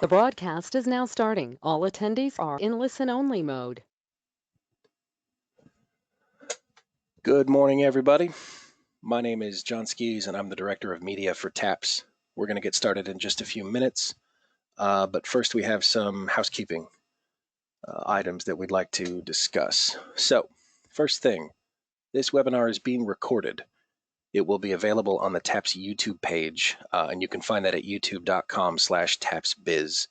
The broadcast is now starting. All attendees are in listen-only mode. Good morning, everybody. My name is John Skees, and I'm the Director of Media for TAPS. We're going to get started in just a few minutes, but first we have some housekeeping items that we'd like to discuss. So, first thing, this webinar is being recorded. It will be available on the TAPS YouTube page, and you can find that at youtube.com/tapsbiz.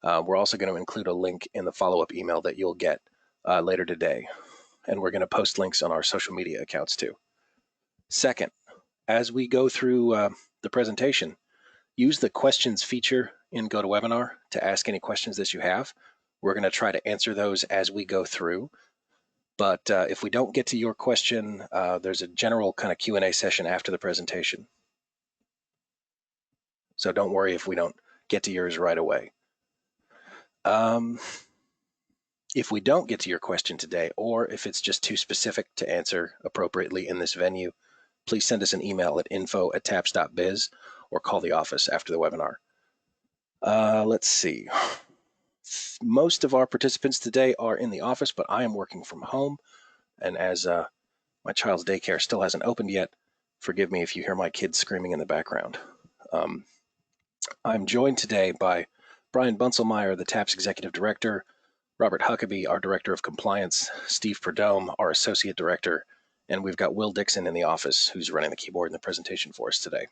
We're also going to include a link in the follow-up email that you'll get later today, and we're going to post links on our social media accounts too. Second, as we go through the presentation, use the questions feature in GoToWebinar to ask any questions that you have. We're going to try to answer those as we go through. But if we don't get to your question, there's a general kind of Q&A session after the presentation. So don't worry if we don't get to yours right away. If we don't get to your question today, or if it's just too specific to answer appropriately in this venue, please send us an email at info@taps.biz or call the office after the webinar. Let's see. Most of our participants today are in the office, but I am working from home. And as my child's daycare still hasn't opened yet, forgive me if you hear my kids screaming in the background. I'm joined today by Brian Bunselmeyer, the TAPS Executive Director, Robert Huckabee, our Director of Compliance, Steve Perdome, our Associate Director, and we've got Will Dixon in the office who's running the keyboard and the presentation for us today.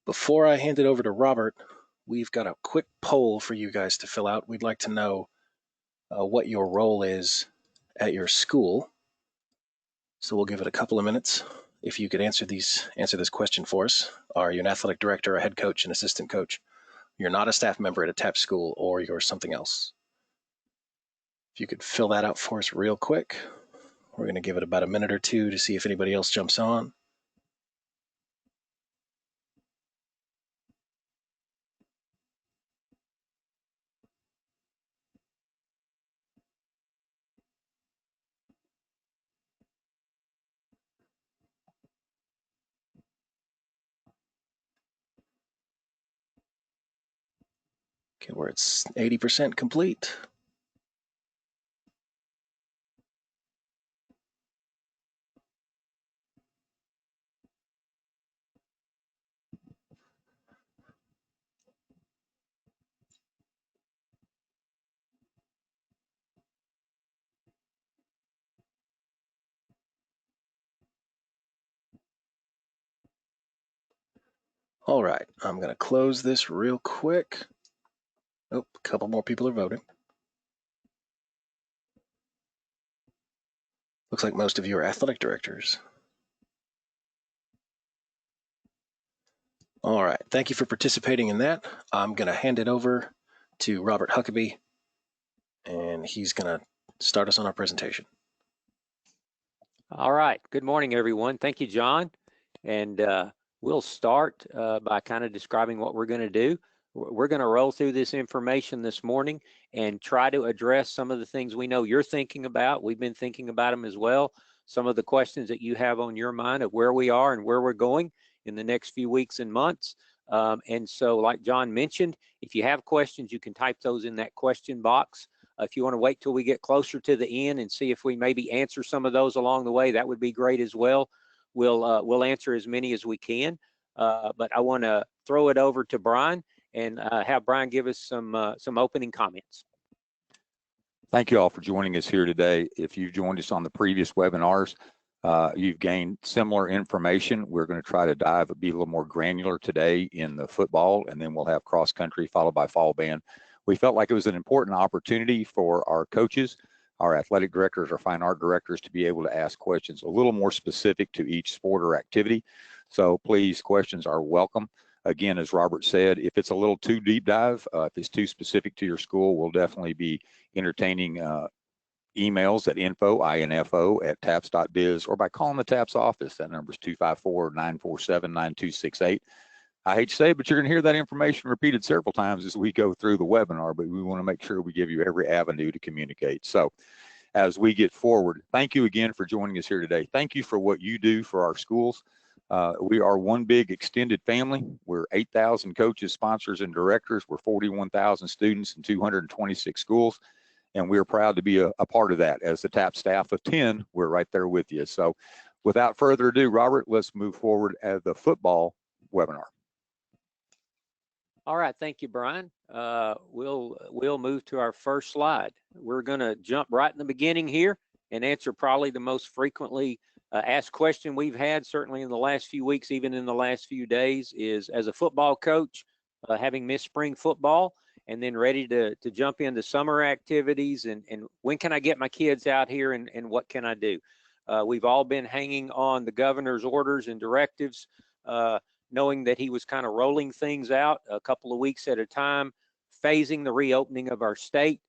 Before I hand it over to Robert, we've got a quick poll for you guys to fill out. We'd like to know what your role is at your school. So we'll give it a couple of minutes. If you could answer this question for us. Are you an athletic director, a head coach, an assistant coach? You're not a staff member at a TAPS school, or you're something else. If you could fill that out for us real quick. We're going to give it about a minute or two to see if anybody else jumps on. Okay, we're at 80% complete. All right, I'm going to close this real quick. Oh, a couple more people are voting. Looks like most of you are athletic directors. All right, thank you for participating in that. I'm going to hand it over to Robert Huckabee, and he's going to start us on our presentation. All right, good morning, everyone. Thank you, John. And we'll start by kind of describing what we're going to do. We're going to roll through this information this morning and try to address some of the things we know you're thinking about. We've been thinking about them as well. Some of the questions that you have on your mind of where we are and where we're going in the next few weeks and months. And so, like John mentioned, if you have questions, you can type those in that question box. If you want to wait till we get closer to the end and see if we maybe answer some of those along the way, that would be great as well. We'll answer as many as we can. But I want to throw it over to Brian and have Brian give us some opening comments. Thank you all for joining us here today. If you've joined us on the previous webinars, you've gained similar information. We're going to try to be a little more granular today in the football, and then we'll have cross country followed by fall band. We felt like it was an important opportunity for our coaches, our athletic directors, our fine art directors to be able to ask questions a little more specific to each sport or activity. So please, questions are welcome. Again, as Robert said, if it's a little too deep dive, if it's too specific to your school, we'll definitely be entertaining emails at info@taps.biz, or by calling the TAPS office. That number is 254-947-9268. I hate to say it, but you're going to hear that information repeated several times as we go through the webinar, but we want to make sure we give you every avenue to communicate. So as we get forward, thank you again for joining us here today. Thank you for what you do for our schools. We are one big extended family. We're 8,000 coaches, sponsors, and directors. We're 41,000 students in 226 schools. And we're proud to be a part of that. As the TAP staff of 10, we're right there with you. So without further ado, Robert, let's move forward at the football webinar. All right, thank you, Brian. We'll move to our first slide. We're going to jump right in the beginning here and answer probably the most frequently asked question we've had, certainly in the last few weeks, even in the last few days, is as a football coach, having missed spring football and then ready to jump into summer activities, and when can I get my kids out here, and what can I do? We've all been hanging on the governor's orders and directives, knowing that he was kind of rolling things out a couple of weeks at a time, phasing the reopening of our state.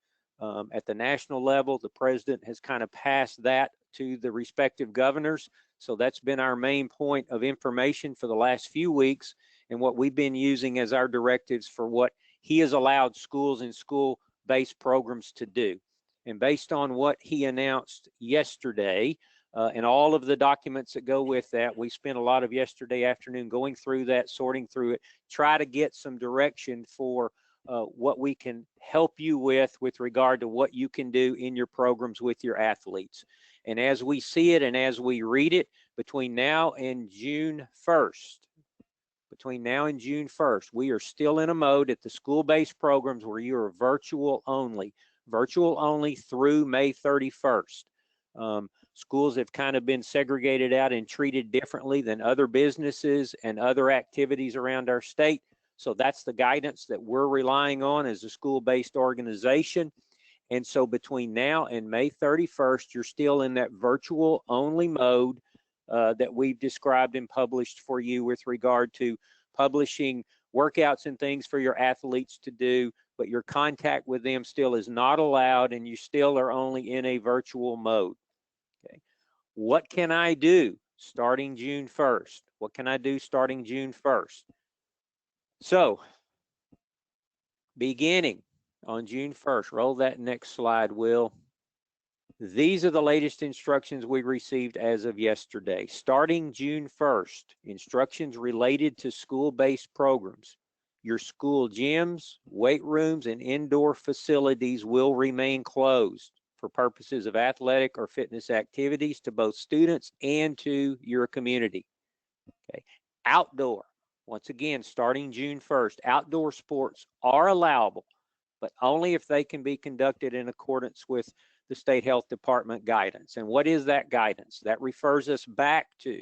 At the national level, the president has kind of passed that to the respective governors. So that's been our main point of information for the last few weeks, and what we've been using as our directives for what he has allowed schools and school-based programs to do. And based on what he announced yesterday, and all of the documents that go with that, we spent a lot of yesterday afternoon going through that, sorting through it, try to get some direction for what we can help you with regard to what you can do in your programs with your athletes. And as we see it and as we read it, between now and June 1st, we are still in a mode at the school-based programs where you are virtual only through May 31st. Schools have kind of been segregated out and treated differently than other businesses and other activities around our state. So that's the guidance that we're relying on as a school-based organization. And so between now and May 31st, you're still in that virtual only mode that we've described and published for you with regard to publishing workouts and things for your athletes to do, but your contact with them still is not allowed, and you still are only in a virtual mode. Okay. What can I do starting June 1st? What can I do starting June 1st? So, beginning on June 1st, roll that next slide, Will. These are the latest instructions we received as of yesterday. Starting June 1st, instructions related to school-based programs. Your school gyms, weight rooms, and indoor facilities will remain closed for purposes of athletic or fitness activities to both students and to your community. Okay. Outdoor, once again, starting June 1st, outdoor sports are allowable, but only if they can be conducted in accordance with the State Health Department guidance. And what is that guidance? That refers us back to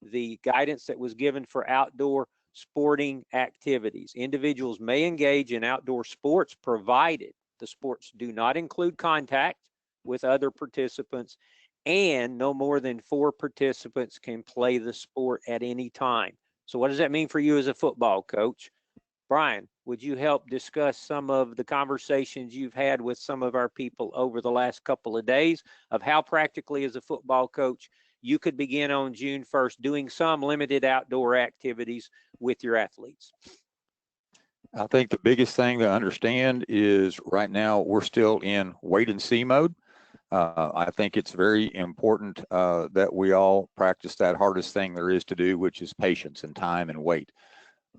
the guidance that was given for outdoor sporting activities. Individuals may engage in outdoor sports provided the sports do not include contact with other participants, and no more than 4 participants can play the sport at any time. So what does that mean for you as a football coach? Brian, would you help discuss some of the conversations you've had with some of our people over the last couple of days of how practically as a football coach you could begin on June 1st doing some limited outdoor activities with your athletes? I think the biggest thing to understand is right now we're still in wait and see mode. I think it's very important that we all practice that hardest thing there is to do, which is patience and time and wait.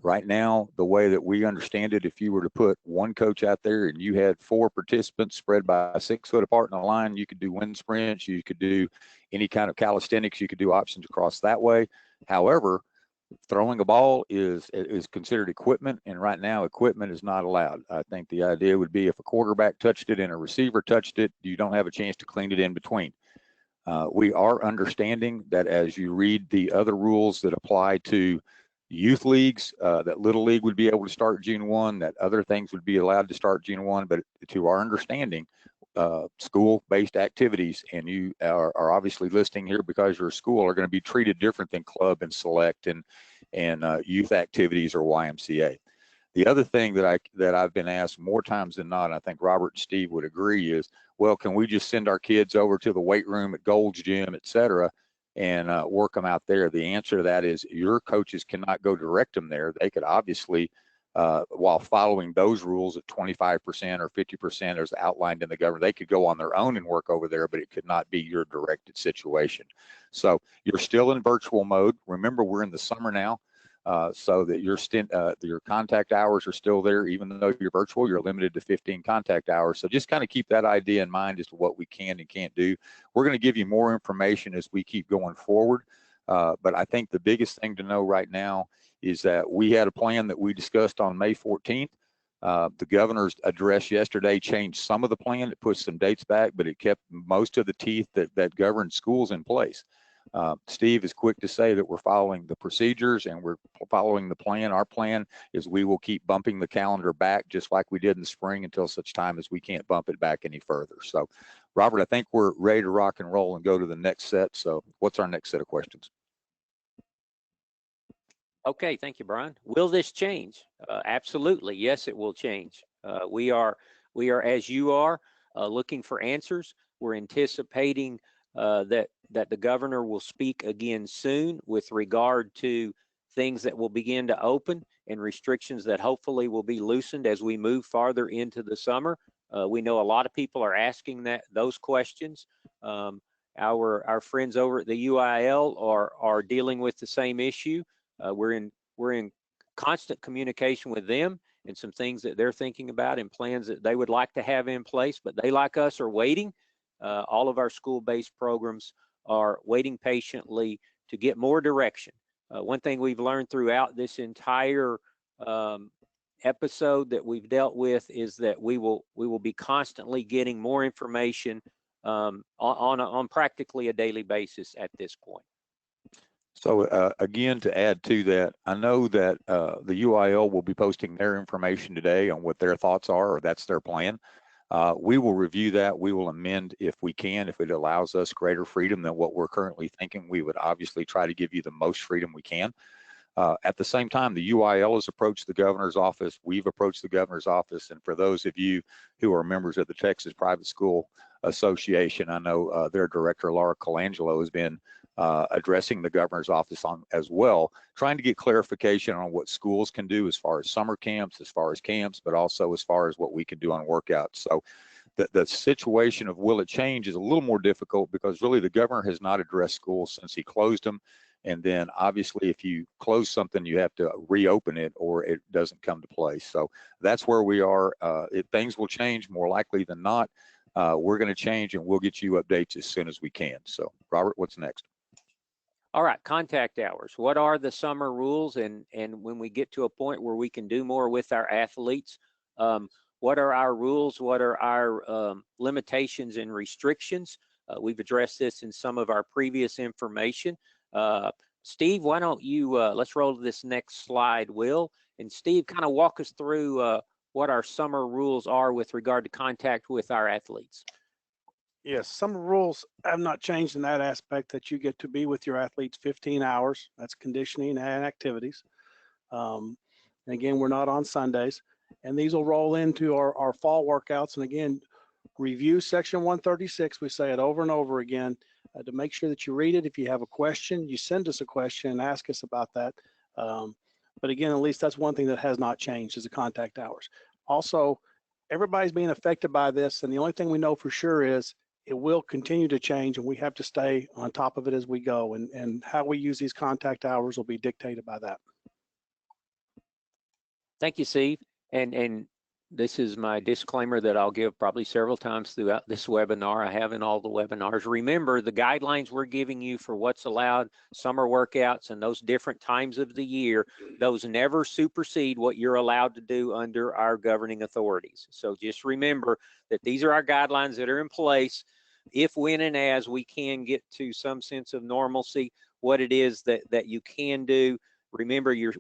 Right now, the way that we understand it, if you were to put one coach out there and you had 4 participants spread by 6 foot apart in a line, you could do wind sprints, you could do any kind of calisthenics, you could do options across that way. However, throwing a ball is considered equipment, and right now equipment is not allowed. I think the idea would be if a quarterback touched it and a receiver touched it, you don't have a chance to clean it in between. We are understanding that as you read the other rules that apply to youth leagues, that Little League would be able to start June 1, that other things would be allowed to start June 1, but to our understanding, school-based activities, and you are obviously listing here because you're a school, are going to be treated different than club and select and youth activities or YMCA. The other thing that I've been asked more times than not, and I think Robert and Steve would agree, is, well, can we just send our kids over to the weight room at Gold's Gym, et cetera, and work them out there? The answer to that is your coaches cannot go direct them there. They could obviously while following those rules at 25% or 50% as outlined in the government. They could go on their own and work over there, but it could not be your directed situation. So you're still in virtual mode. Remember, we're in the summer now. So that your contact hours are still there. Even though you're virtual, you're limited to 15 contact hours. So just kind of keep that idea in mind as to what we can and can't do. We're going to give you more information as we keep going forward. But I think the biggest thing to know right now is that we had a plan that we discussed on May 14th. The governor's address yesterday changed some of the plan. It pushed some dates back, but it kept most of the teeth that govern schools in place. Steve is quick to say that we're following the procedures and we're following the plan. Our plan is we will keep bumping the calendar back just like we did in the spring until such time as we can't bump it back any further. So, Robert, I think we're ready to rock and roll and go to the next set. So what's our next set of questions? Okay, thank you, Brian. Will this change? Absolutely, yes, it will change. We are, as you are, looking for answers. We're anticipating that the governor will speak again soon with regard to things that will begin to open and restrictions that hopefully will be loosened as we move farther into the summer. We know a lot of people are asking those questions. Our friends over at the UIL are dealing with the same issue. We're in constant communication with them and some things that they're thinking about and plans that they would like to have in place, but they, like us, are waiting. All of our school-based programs are waiting patiently to get more direction. One thing we've learned throughout this entire episode that we've dealt with is that we will be constantly getting more information on practically a daily basis at this point. So again, to add to that, I know that the UIL will be posting their information today on what their thoughts are, or that's their plan. We will review that. We will amend if we can, if it allows us greater freedom than what we're currently thinking. We would obviously try to give you the most freedom we can. At the same time, the UIL has approached the governor's office. We've approached the governor's office. And for those of you who are members of the Texas Private School Association, I know their director, Laura Colangelo, has been addressing the governor's office on as well, trying to get clarification on what schools can do as far as summer camps, as far as camps, but also as far as what we can do on workouts. So the situation of will it change is a little more difficult because really the governor has not addressed schools since he closed them. And then obviously if you close something, you have to reopen it or it doesn't come to play. So that's where we are. If things will change, more likely than not, we're going to change and we'll get you updates as soon as we can. So Robert, what's next? All right, contact hours. What are the summer rules? And when we get to a point where we can do more with our athletes, what are our rules? What are our limitations and restrictions? We've addressed this in some of our previous information. Steve, why don't you, let's roll to this next slide, Will. And Steve, kind of walk us through what our summer rules are with regard to contact with our athletes. Yes, some rules have not changed in that aspect that you get to be with your athletes 15 hours. That's conditioning and activities. And again, we're not on Sundays. And these will roll into our fall workouts. And again, review section 136. We say it over and over again to make sure that you read it. If you have a question, you send us a question and ask us about that. But again, at least that's one thing that has not changed is the contact hours. Also, everybody's being affected by this. And the only thing we know for sure is it will continue to change and we have to stay on top of it as we go. And how we use these contact hours will be dictated by that. Thank you, Steve. And this is my disclaimer that I'll give probably several times throughout this webinar. I have in all the webinars. Remember, the guidelines we're giving you for what's allowed, summer workouts and those different times of the year, those never supersede what you're allowed to do under our governing authorities. So just remember that these are our guidelines that are in place. If, when, and as we can get to some sense of normalcy, what it is that you can do. Remember, you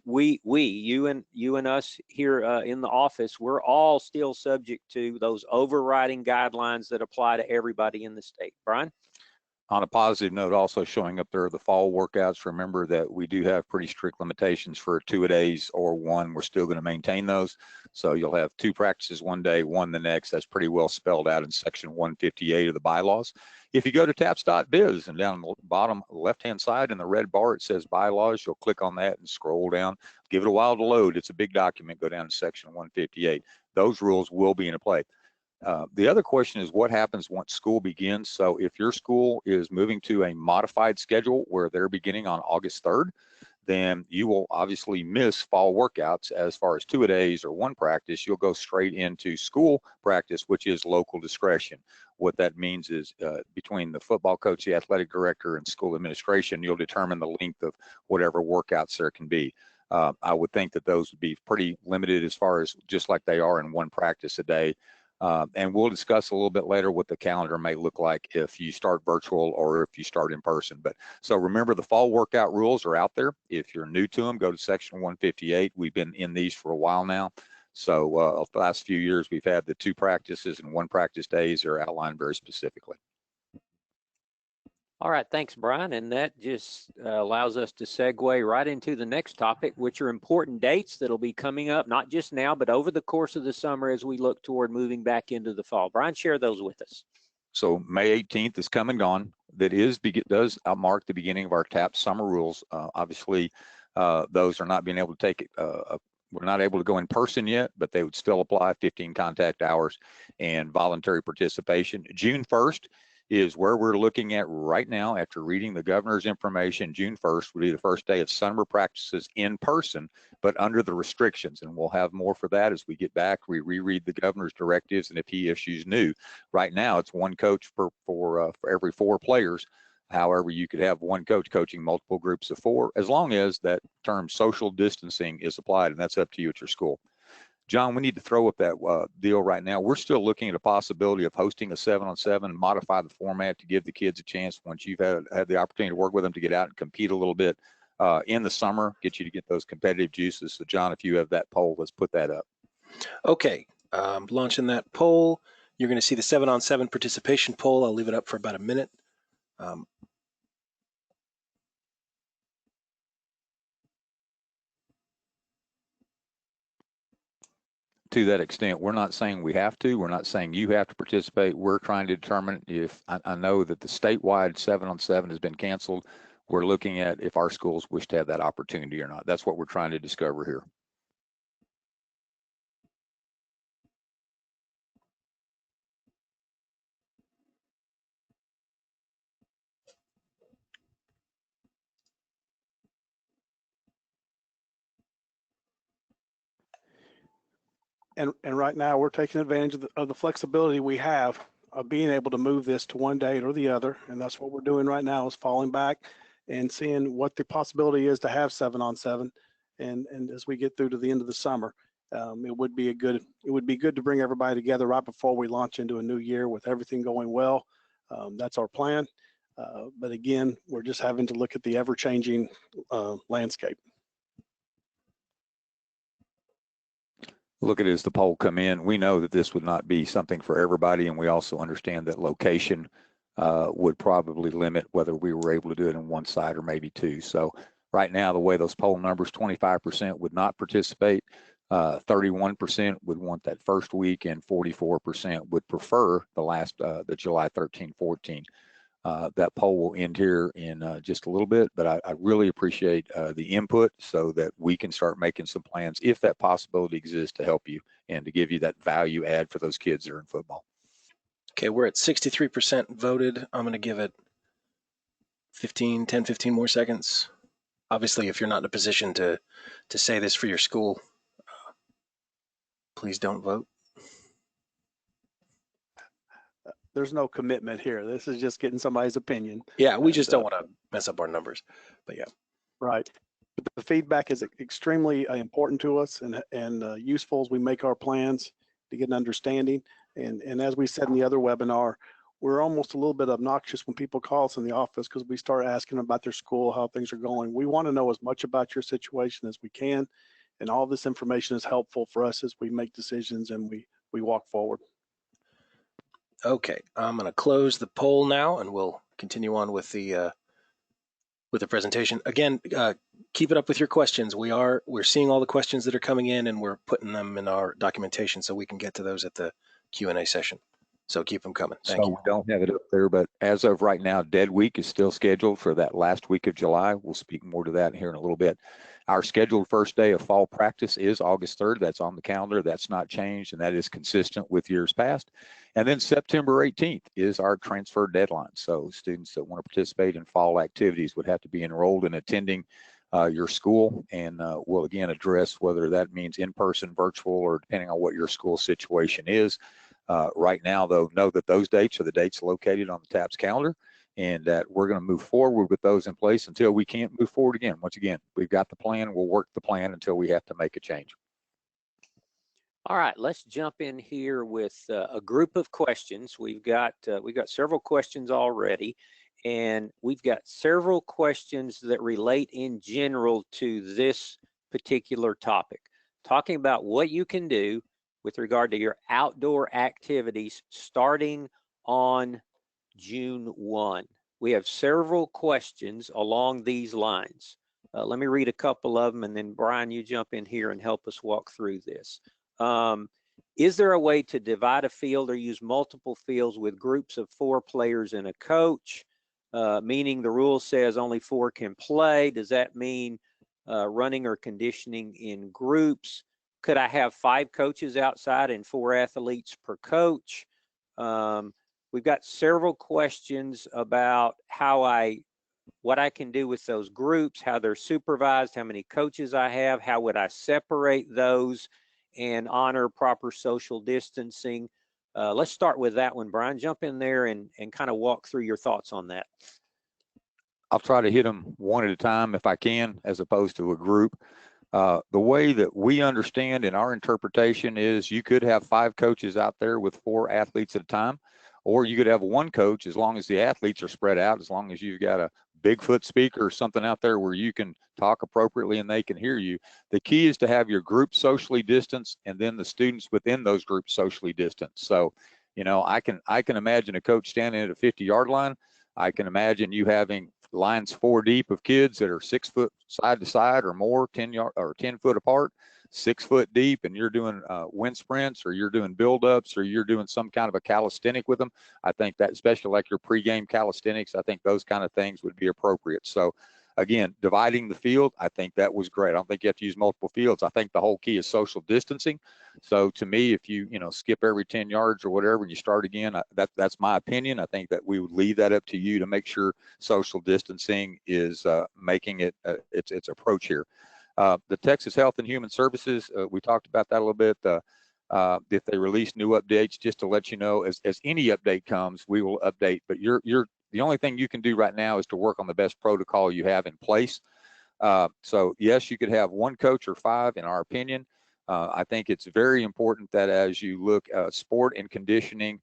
and us here in the office, we're all still subject to those overriding guidelines that apply to everybody in the state. Brian? On a positive note, also showing up there are the fall workouts. Remember that we do have pretty strict limitations for 2-a-days or one. We're still going to maintain those. So you'll have 2 practices one day, 1 the next. That's pretty well spelled out in section 158 of the bylaws. If you go to taps.biz and down the bottom left-hand side in the red bar, it says bylaws. You'll click on that and scroll down. Give it a while to load. It's a big document. Go down to section 158. Those rules will be in play. The other question is what happens once school begins. So if your school is moving to a modified schedule where they're beginning on August 3rd, then you will obviously miss fall workouts as far as 2-a-days or 1 practice. You'll go straight into school practice, which is local discretion. What that means is between the football coach, the athletic director, and school administration, you'll determine the length of whatever workouts there can be. I would think that those would be pretty limited as far as just like they are in 1 practice a day. And we'll discuss a little bit later what the calendar may look like if you start virtual or if you start in person. But so remember, the fall workout rules are out there. If you're new to them, go to section 158. We've been in these for a while now. So the last few years, we've had the 2 practices and 1 practice days are outlined very specifically. All right, thanks, Brian. And that just allows us to segue right into the next topic, which are important dates that'll be coming up, not just now, but over the course of the summer as we look toward moving back into the fall. Brian, share those with us. So May 18th is come and gone. That does mark the beginning of our TAPS summer rules. Obviously, those are not being able to take it. We're not able to go in person yet, but they would still apply 15 contact hours and voluntary participation. June 1st is where we're looking at right now after reading the governor's information. June 1st would be the first day of summer practices in person, but under the restrictions. And we'll have more for that as we get back. We reread the governor's directives and if he issues new. Right now, it's 1 coach for every 4 players. However, you could have 1 coach coaching multiple groups of 4, as long as that term social distancing is applied, and that's up to you at your school. John, we need to throw up that deal right now. We're still looking at a possibility of hosting a 7-on-7, modify the format to give the kids a chance once you've had the opportunity to work with them to get out and compete a little bit in the summer, get you to get those competitive juices. So, John, if you have that poll, let's put that up. Okay, launching that poll. You're going to see the 7-on-7 participation poll. I'll leave it up for about a minute. To that extent, we're not saying we have to. We're not saying you have to participate. We're trying to determine if I know that the statewide 7-on-7 has been canceled. We're looking at if our schools wish to have that opportunity or not. That's what we're trying to discover here. And right now we're taking advantage of the flexibility we have of being able to move this to one date or the other. And that's what we're doing right now, is falling back and seeing what the possibility is to have 7-on-7. And as we get through to the end of the summer, it would be good to bring everybody together right before we launch into a new year with everything going well. That's our plan. But again, we're just having to look at the ever-changing landscape. Look at it as the poll come in. We know that this would not be something for everybody, and we also understand that location would probably limit whether we were able to do it in 1 site or maybe 2. So right now, the way those poll numbers, 25% would not participate, 31% would want that first week, and 44% would prefer the July 13, 14. That poll will end here in just a little bit, but I really appreciate the input so that we can start making some plans if that possibility exists to help you and to give you that value add for those kids that are in football. Okay, we're at 63% voted. I'm going to give it 10, 15 more seconds. Obviously, if you're not in a position to say this for your school, please don't vote. There's no commitment here. This is just getting somebody's opinion. Yeah, we just don't want to mess up our numbers, but yeah. Right. But the feedback is extremely important to us and useful as we make our plans to get an understanding. And as we said in the other webinar, we're almost a little bit obnoxious when people call us in the office because we start asking about their school, how things are going. We want to know as much about your situation as we can. And all this information is helpful for us as we make decisions and we walk forward. Okay, I'm going to close the poll now, and we'll continue on with the presentation. Again, keep it up with your questions. We're seeing all the questions that are coming in, and we're putting them in our documentation so we can get to those at the Q&A session. So keep them coming. Thank you. We don't have it up there, but as of right now, Dead Week is still scheduled for that last week of July. We'll speak more to that here in a little bit. Our scheduled first day of fall practice is August 3rd. That's on the calendar. That's not changed, and that is consistent with years past. And then September 18th is our transfer deadline. So students that want to participate in fall activities would have to be enrolled in attending your school, and we'll again address whether that means in-person, virtual, or depending on what your school situation is. Right now, though, know that those dates are the dates located on the TAPS calendar, and that we're going to move forward with those in place until we can't move forward again. Once again, we've got the plan. We'll work the plan until we have to make a change. All right, let's jump in here with a group of questions. We've got several questions already, and we've got several questions that relate in general to this particular topic, talking about what you can do with regard to your outdoor activities starting on June 1. We have several questions along these lines. Let me read a couple of them, and then Brian, you jump in here and help us walk through this. Is there a way to divide a field or use multiple fields with groups of 4 players and a coach? Meaning the rule says only 4 can play. Does that mean running or conditioning in groups? Could I have 5 coaches outside and 4 athletes per coach? We've got several questions about what I can do with those groups, how they're supervised, how many coaches I have, how would I separate those and honor proper social distancing. Let's start with that one, Brian. Jump in there and kind of walk through your thoughts on that. I'll try to hit them one at a time if I can, as opposed to a group. The way that we understand in our interpretation is you could have 5 coaches out there with 4 athletes at a time, or you could have 1 coach as long as the athletes are spread out, as long as you've got a Bigfoot speaker or something out there where you can talk appropriately and they can hear you. The key is to have your group socially distanced and then the students within those groups socially distanced. So, you know, I can imagine a coach standing at a 50-yard line. I can imagine you having lines 4 deep of kids that are 6 foot side to side or more, 10 foot apart, 6 foot deep, and you're doing wind sprints, or you're doing build-ups, or you're doing some kind of a calisthenic with them. I think that, especially like your pregame calisthenics, I think those kind of things would be appropriate. So again, dividing the field, I think that was great. I don't think you have to use multiple fields. I think the whole key is social distancing. So to me, if you skip every 10 yards or whatever and you start again, that's my opinion. I think that we would leave that up to you to make sure social distancing is making it its approach here. The Texas Health and Human Services, we talked about that a little bit. If they release new updates, just to let you know, as any update comes, we will update. But the only thing you can do right now is to work on the best protocol you have in place. So yes, you could have 1 coach or 5, in our opinion. I think it's very important that as you look at sport and conditioning,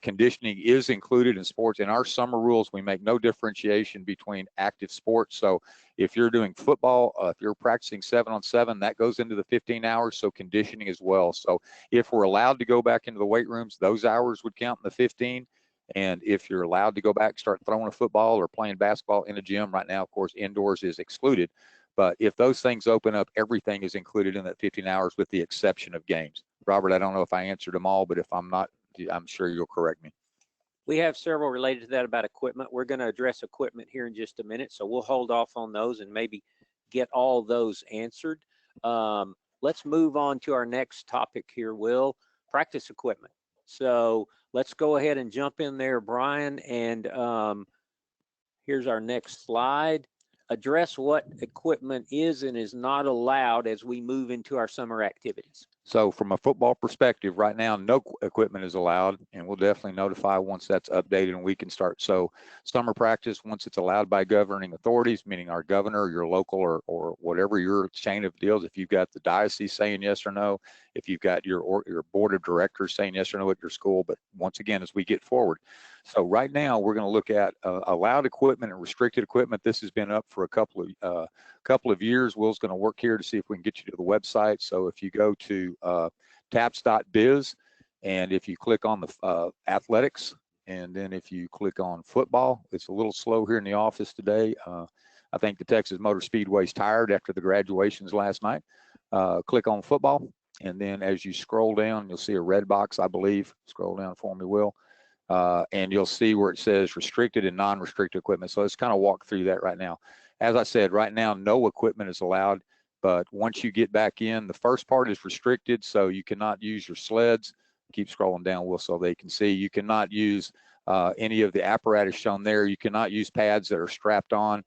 conditioning is included in sports. In our summer rules, we make no differentiation between active sports. So if you're doing football, if you're practicing 7-on-7, that goes into the 15 hours. So conditioning as well. So if we're allowed to go back into the weight rooms, those hours would count in the 15. And if you're allowed to go back, start throwing a football or playing basketball in a gym right now, of course, indoors is excluded. But if those things open up, everything is included in that 15 hours with the exception of games. Robert, I don't know if I answered them all, but if I'm not, I'm sure you'll correct me. We have several related to that about equipment. We're going to address equipment here in just a minute, so we'll hold off on those and maybe get all those answered. Let's move on to our next topic here, Will, practice equipment. So let's go ahead and jump in there, Brian, and here's our next slide. Address what equipment is and is not allowed as we move into our summer activities. So from a football perspective, right now, no equipment is allowed, and we'll definitely notify once that's updated and we can start. So summer practice, once it's allowed by governing authorities, meaning our governor, your local or whatever your chain of deals, if you've got the diocese saying yes or no, if you've got your board of directors saying yes or no at your school, but once again, as we get forward. So right now, we're going to look at allowed equipment and restricted equipment. This has been up for a couple of years. Will's going to work here to see if we can get you to the website. So if you go to taps.biz, and if you click on the athletics, And then if you click on football, it's a little slow here in the office today. I think the Texas Motor Speedway's tired after the graduations last night. Click on football. And then as you scroll down, you'll see a red box, I believe. Scroll down for me, Will. And you'll see where it says restricted and non-restricted equipment. So let's kind of walk through that right now. As I said, right now, no equipment is allowed. But once you get back in, the first part is restricted. So you cannot use your sleds. Keep scrolling down, Will, so they can see. You cannot use any of the apparatus shown there. You cannot use pads that are strapped on.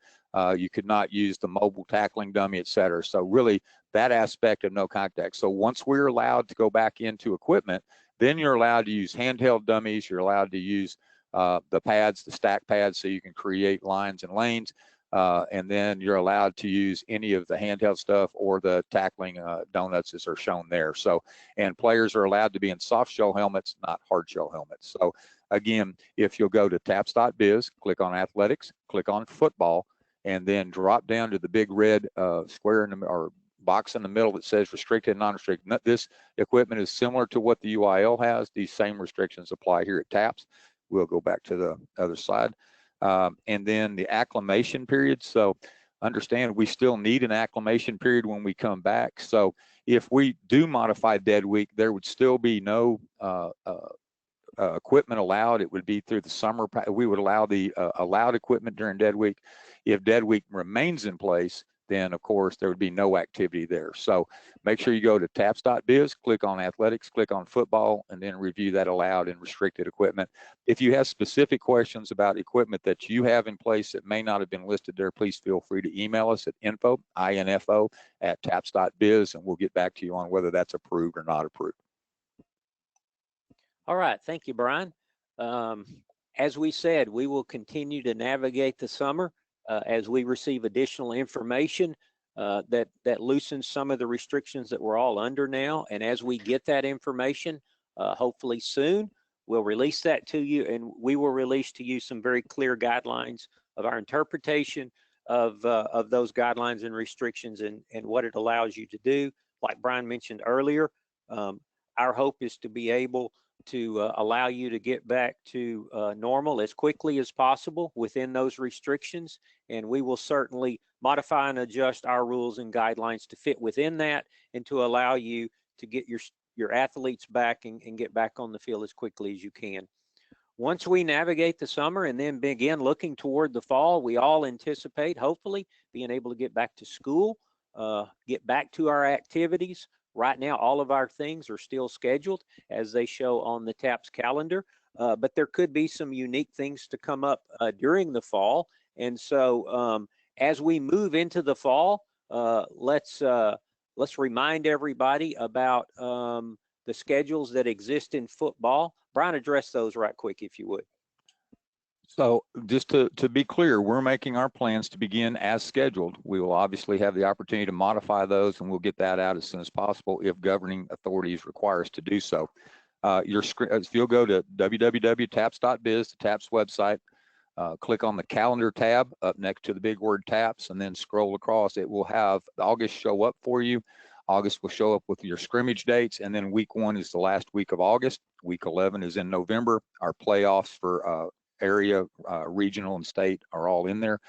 You could not use the mobile tackling dummy, et cetera. So really that aspect of no contact. So once we're allowed to go back into equipment, then you're allowed to use handheld dummies. You're allowed to use the pads, the stack pads, so you can create lines and lanes. And then you're allowed to use any of the handheld stuff or the tackling donuts as are shown there. So, and players are allowed to be in soft shell helmets, not hard shell helmets. So again, if you'll go to taps.biz, click on athletics, click on football, and then drop down to the big red square in the, or box in the middle that says restricted and non-restricted. This equipment is similar to what the UIL has. These same restrictions apply here at TAPS. We'll go back to the other side. And then the acclimation period. So understand we still need an acclimation period when we come back. So if we do modify dead week, there would still be no equipment allowed. It would be through the summer. We would allow the allowed equipment during dead week. If dead week remains in place, then of course there would be no activity there. So make sure you go to taps.biz, click on athletics, click on football, and then review that allowed and restricted equipment. If you have specific questions about equipment that you have in place that may not have been listed there, please feel free to email us at info at taps.biz, and we'll get back to you on whether that's approved or not approved. All right, thank you, Brian. As we said, we will continue to navigate the summer as we receive additional information that loosens some of the restrictions that we're all under now. And as we get that information, hopefully soon, we'll release that to you, and we will release to you some very clear guidelines of our interpretation of those guidelines and restrictions and what it allows you to do. Like Brian mentioned earlier, our hope is to be able to allow you to get back to normal as quickly as possible within those restrictions. And we will certainly modify and adjust our rules and guidelines to fit within that and to allow you to get your athletes back and get back on the field as quickly as you can. Once we navigate the summer and then begin looking toward the fall, we all anticipate, hopefully, being able to get back to school, get back to our activities. Right now, all of our things are still scheduled as they show on the TAPS calendar, but there could be some unique things to come up during the fall. And so as we move into the fall, let's remind everybody about the schedules that exist in football. Brian, address those right quick, if you would. So just to be clear, we're making our plans to begin as scheduled. We will obviously have the opportunity to modify those, and we'll get that out as soon as possible if governing authorities require us to do so. If you'll go to www.taps.biz, the TAPS website, click on the calendar tab up next to the big word TAPS, and then scroll across. It will have August show up for you. August will show up with your scrimmage dates, and then week 1 is the last week of August. Week 11 is in November. Our playoffs for area, regional, and state are all in there.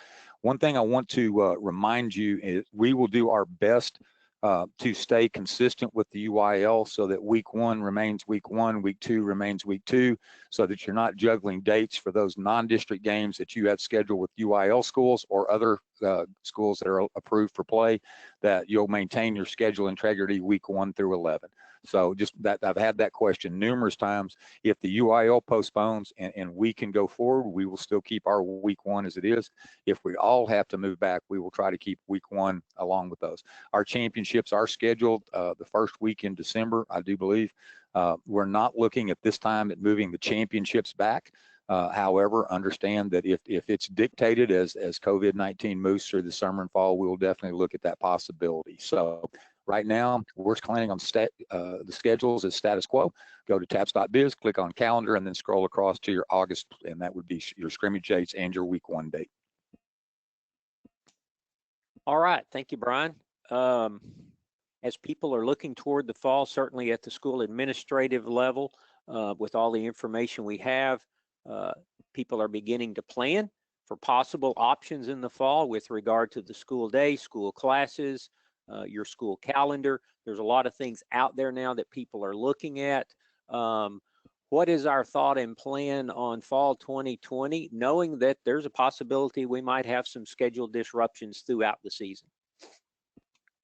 One thing I want to remind you is we will do our best to stay consistent with the UIL so that week 1 remains week 1, week 2 remains week 2, so that you're not juggling dates for those non-district games that you have scheduled with UIL schools or other schools that are approved for play, that you'll maintain your schedule integrity week 1 through 11. So just that, I've had that question numerous times. If the UIL postpones and we can go forward, we will still keep our week 1 as it is. If we all have to move back, we will try to keep week 1 along with those. Our championships are scheduled the first week in December, I do believe. We're not looking at this time at moving the championships back. However, understand that if it's dictated as COVID-19 moves through the summer and fall, we will definitely look at that possibility. So right now, we're planning on the schedules as status quo. Go to taps.biz, click on calendar, and then scroll across to your August, and that would be your scrimmage dates and your week 1 date. All right, thank you, Brian. As people are looking toward the fall, certainly at the school administrative level, with all the information we have, people are beginning to plan for possible options in the fall with regard to the school day, school classes, your school calendar. There's a lot of things out there now that people are looking at. What is our thought and plan on fall 2020, knowing that there's a possibility we might have some scheduled disruptions throughout the season?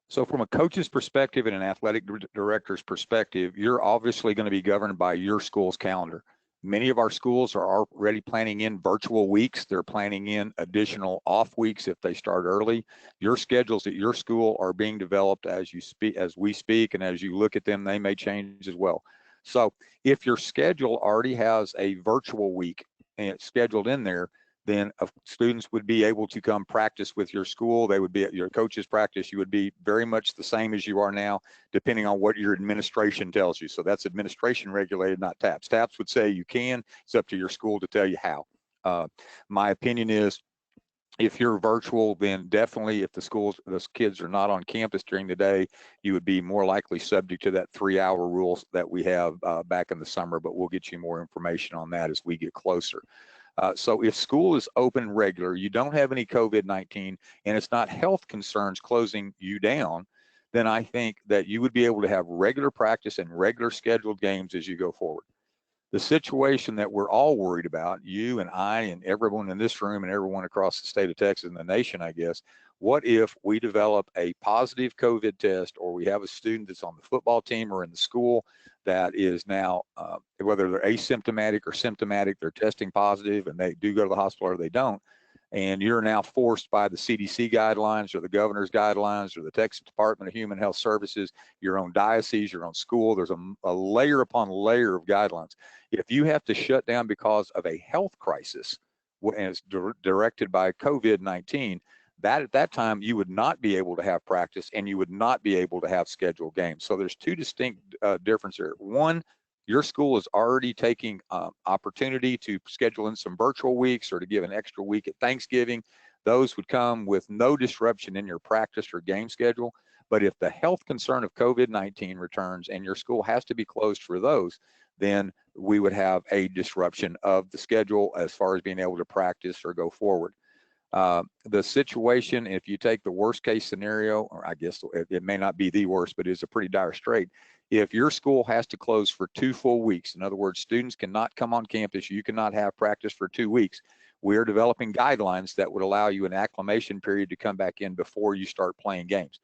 So from a coach's perspective and an athletic director's perspective, you're obviously going to be governed by your school's calendar. Many of our schools are already planning in virtual weeks. They're planning in additional off weeks if they start early. Your schedules at your school are being developed as we speak, and as you look at them, they may change as well. So if your schedule already has a virtual week and it's scheduled in there, then students would be able to come practice with your school. They would be at your coach's practice. You would be very much the same as you are now, depending on what your administration tells you. So that's administration regulated, not TAPS. TAPS would say you can. It's up to your school to tell you how. My opinion is, if you're virtual, then definitely if those kids are not on campus during the day, you would be more likely subject to that 3-hour rule that we have back in the summer, but we'll get you more information on that as we get closer. So if school is open regular, you don't have any COVID-19, and it's not health concerns closing you down, then I think that you would be able to have regular practice and regular scheduled games as you go forward. The situation that we're all worried about, you and I and everyone in this room and everyone across the state of Texas and the nation, I guess, what if we develop a positive COVID test, or we have a student that's on the football team or in the school that is now, whether they're asymptomatic or symptomatic, they're testing positive and they do go to the hospital or they don't, and you're now forced by the CDC guidelines or the governor's guidelines or the Texas Department of Human Health Services, your own diocese, your own school, there's a layer upon layer of guidelines. If you have to shut down because of a health crisis, and it's directed by COVID-19, that at that time you would not be able to have practice and you would not be able to have scheduled games. So there's two distinct differences here. One, your school is already taking opportunity to schedule in some virtual weeks or to give an extra week at Thanksgiving. Those would come with no disruption in your practice or game schedule. But if the health concern of COVID-19 returns and your school has to be closed for those, then we would have a disruption of the schedule as far as being able to practice or go forward. The situation, if you take the worst case scenario, or I guess it may not be the worst, but it's a pretty dire strait. If your school has to close for 2 full weeks, in other words, students cannot come on campus, you cannot have practice for 2 weeks, we are developing guidelines that would allow you an acclimation period to come back in before you start playing games.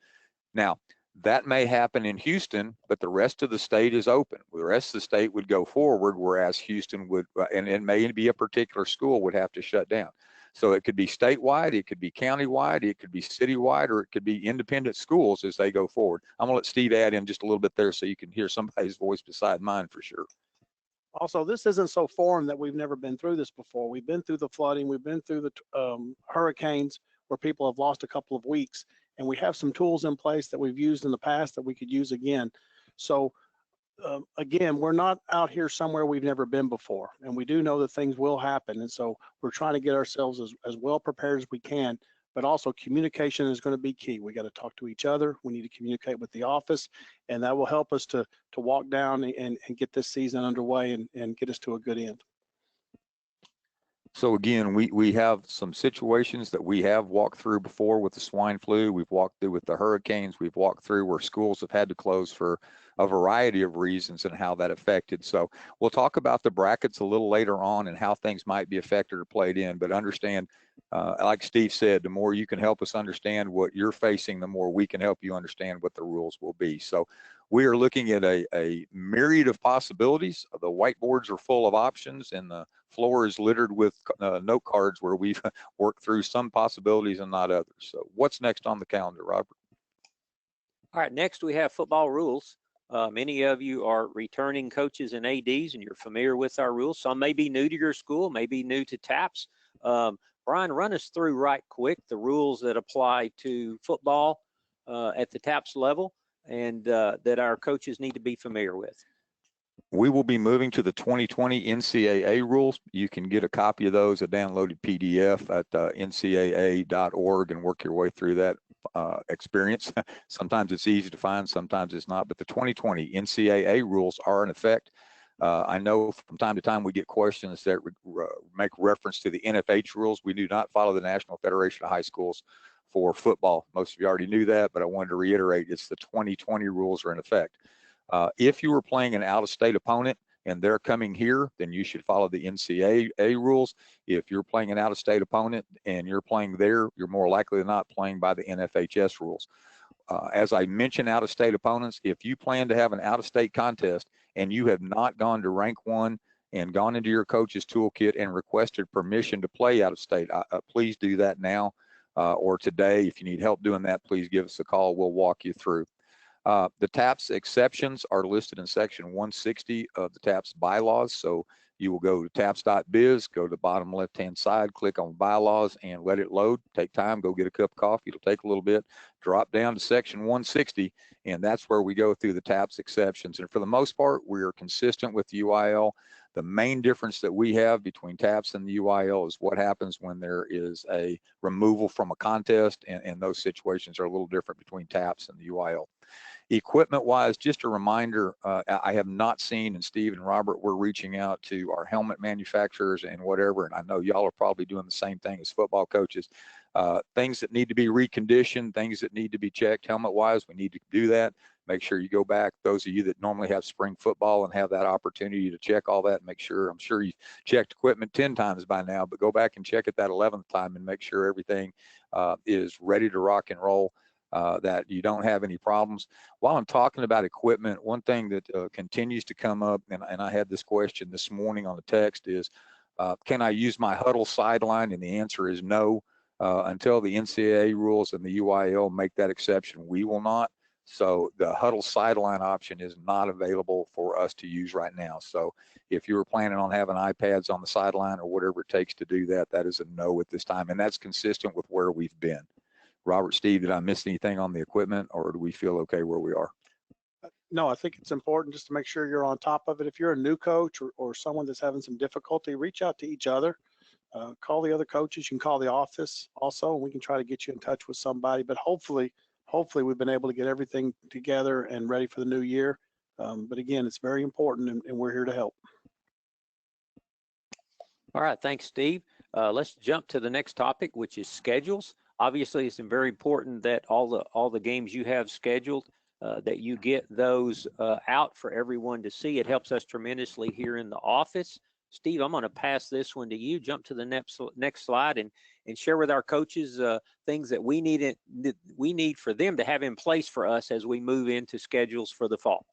Now, that may happen in Houston, but the rest of the state is open. The rest of the state would go forward, whereas Houston would, and it may be a particular school would have to shut down. So it could be statewide, it could be countywide, it could be citywide, or it could be independent schools as they go forward. I'm gonna let Steve add in just a little bit there so you can hear somebody's voice beside mine for sure. Also, this isn't so foreign that we've never been through this before. We've been through the flooding, we've been through the hurricanes where people have lost a couple of weeks, and we have some tools in place that we've used in the past that we could use again. So again, we're not out here somewhere we've never been before, and we do know that things will happen. And so we're trying to get ourselves as well prepared as we can, but also communication is going to be key. We got to talk to each other. We need to communicate with the office, and that will help us to walk down and get this season underway and get us to a good end. So again, we have some situations that we have walked through before with the swine flu. We've walked through with the hurricanes. We've walked through where schools have had to close for a variety of reasons and how that affected. So we'll talk about the brackets a little later on and how things might be affected or played in, but understand, like Steve said, the more you can help us understand what you're facing, the more we can help you understand what the rules will be. So we are looking at a myriad of possibilities. The whiteboards are full of options, and the floor is littered with note cards where we've worked through some possibilities and not others. So what's next on the calendar, Robert? All right, next we have football rules. Many of you are returning coaches and ADs, and you're familiar with our rules. Some may be new to your school, maybe new to TAPS. Brian, run us through right quick the rules that apply to football at the TAPS level and that our coaches need to be familiar with. We will be moving to the 2020 NCAA rules. You can get a copy of those, a downloaded PDF at ncaa.org, and work your way through that experience. Sometimes it's easy to find, sometimes it's not, but the 2020 NCAA rules are in effect. I know from time to time we get questions that make reference to the NFH rules. We do not follow the National Federation of High Schools for football. Most of you already knew that, but I wanted to reiterate it's the 2020 rules are in effect. If you were playing an out-of-state opponent and they're coming here, then you should follow the NCAA rules. If you're playing an out-of-state opponent and you're playing there, you're more likely than not playing by the NFHS rules. As I mentioned, out-of-state opponents, if you plan to have an out-of-state contest and you have not gone to rank 1 and gone into your coach's toolkit and requested permission to play out-of-state, please do that now or today. If you need help doing that, please give us a call. We'll walk you through. The TAPS exceptions are listed in section 160 of the TAPS bylaws. So you will go to taps.biz, go to the bottom left-hand side, click on bylaws and let it load. Take time, go get a cup of coffee. It'll take a little bit. Drop down to section 160, and that's where we go through the TAPS exceptions. And for the most part, we are consistent with the UIL. The main difference that we have between TAPS and the UIL is what happens when there is a removal from a contest, and those situations are a little different between TAPS and the UIL. Equipment wise, just a reminder, I have not seen, and Steve and Robert, we're reaching out to our helmet manufacturers and whatever, and I know y'all are probably doing the same thing as football coaches. Things that need to be reconditioned, things that need to be checked helmet wise, we need to do that. Make sure you go back. Those of you that normally have spring football and have that opportunity to check all that, make sure, I'm sure you've checked equipment 10 times by now, but go back and check it that 11th time and make sure everything is ready to rock and roll. That you don't have any problems. While I'm talking about equipment, one thing that continues to come up, and I had this question this morning on the text is, can I use my huddle sideline? And the answer is no. Until the NCAA rules and the UIL make that exception, we will not. So the huddle sideline option is not available for us to use right now. So if you were planning on having iPads on the sideline or whatever it takes to do that, that is a no at this time. And that's consistent with where we've been. Robert, Steve, did I miss anything on the equipment, or do we feel okay where we are? No, I think it's important just to make sure you're on top of it. If you're a new coach or someone that's having some difficulty, reach out to each other. Call the other coaches. You can call the office also, and we can try to get you in touch with somebody. But hopefully we've been able to get everything together and ready for the new year. But again, it's very important, and we're here to help. All right, thanks, Steve. Let's jump to the next topic, which is schedules. Obviously, it's very important that all the games you have scheduled, that you get those out for everyone to see. It helps us tremendously here in the office. Steve, I'm going to pass this one to you. Jump to the next slide and share with our coaches things that we need for them to have in place for us as we move into schedules for the fall.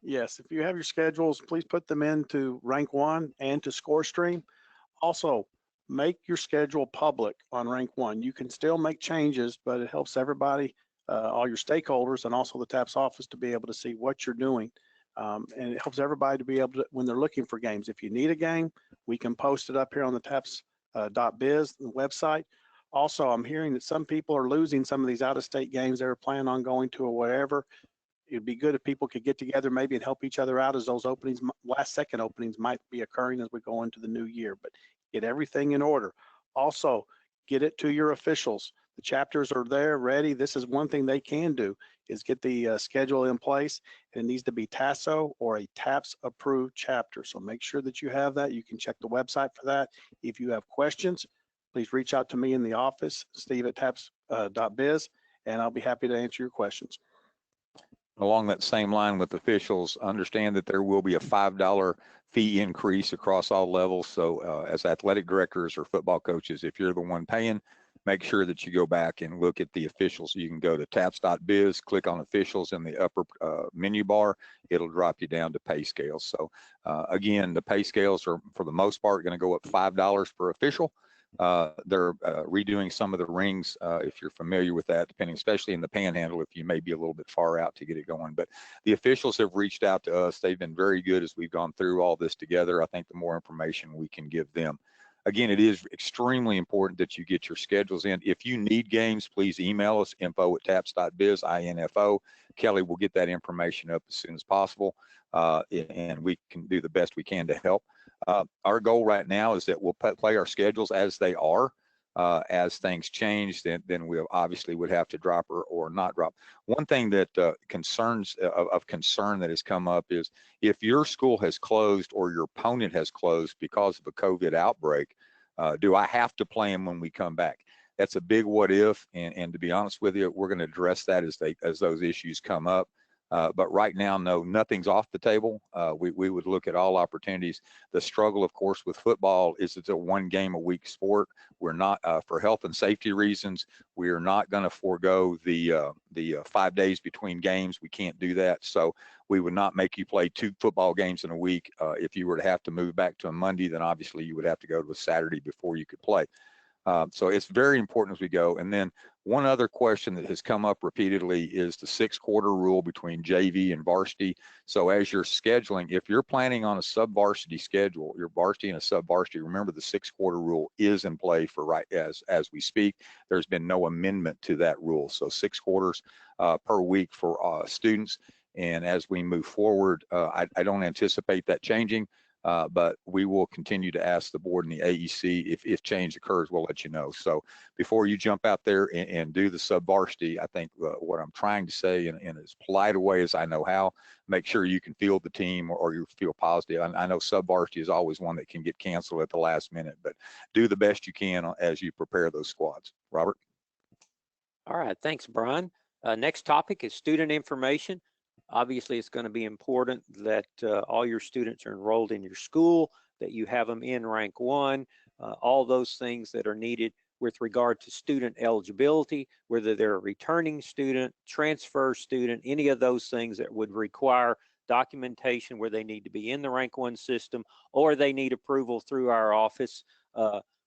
Yes, if you have your schedules, please put them into Rank 1 and to ScoreStream. Also, make your schedule public on Rank 1. You can still make changes, but it helps everybody, all your stakeholders, and also the TAPS office to be able to see what you're doing. And it helps everybody to be able to, when they're looking for games. If you need a game, we can post it up here on the taps.biz, the website. Also, I'm hearing that some people are losing some of these out-of-state games they were planning on going to or wherever. It'd be good if people could get together maybe and help each other out, as those openings, last-second openings, might be occurring as we go into the new year. But get everything in order. Also, get it to your officials. The chapters are there, ready. This is one thing they can do, is get the schedule in place. It needs to be TASO or a TAPS approved chapter. So make sure that you have that. You can check the website for that. If you have questions, please reach out to me in the office, Steve at taps.biz, and I'll be happy to answer your questions. Along that same line with officials, understand that there will be a $5 fee increase across all levels. So as athletic directors or football coaches, if you're the one paying, make sure that you go back and look at the officials. You can go to taps.biz, click on officials in the upper menu bar. It'll drop you down to pay scales. So again, the pay scales are for the most part going to go up $5 per official. They're redoing some of the rings, if you're familiar with that, depending, especially in the panhandle, if you may be a little bit far out to get it going. But the officials have reached out to us. They've been very good as we've gone through all this together. I think the more information we can give them. Again, it is extremely important that you get your schedules in. If you need games, please email us, info@taps.biz, info. Kelly will get that information up as soon as possible, and we can do the best we can to help. Our goal right now is that we'll play our schedules as they are. As things change, then we obviously would have to drop or not drop. One thing that of concern that has come up is if your school has closed or your opponent has closed because of a COVID outbreak, do I have to play them when we come back? That's a big what if, and to be honest with you, we're going to address that as those issues come up. But right now, no, nothing's off the table. We would look at all opportunities. The struggle, of course, with football is it's a 1 game a week sport. We're not, for health and safety reasons, we are not going to forego the 5 days between games. We can't do that. So we would not make you play 2 football games in a week. If you were to have to move back to a Monday, then obviously you would have to go to a Saturday before you could play. So it's very important as we go. And then one other question that has come up repeatedly is the 6-quarter rule between JV and varsity. So as you're scheduling, if you're planning on a sub-varsity schedule, your varsity and a sub-varsity, remember the 6-quarter rule is in play for right as we speak. There's been no amendment to that rule. So 6 quarters per week for students. And as we move forward, I don't anticipate that changing. But we will continue to ask the board and the AEC if change occurs, we'll let you know. So before you jump out there and do the sub-varsity, I think what I'm trying to say in as polite a way as I know how, make sure you can field the team or you feel positive. I know sub-varsity is always one that can get canceled at the last minute, but do the best you can as you prepare those squads. Robert? All right, thanks, Brian. Next topic is student information. Obviously, it's going to be important that all your students are enrolled in your school, that you have them in rank 1, all those things that are needed with regard to student eligibility, whether they're a returning student, transfer student, any of those things that would require documentation where they need to be in the rank 1 system or they need approval through our office.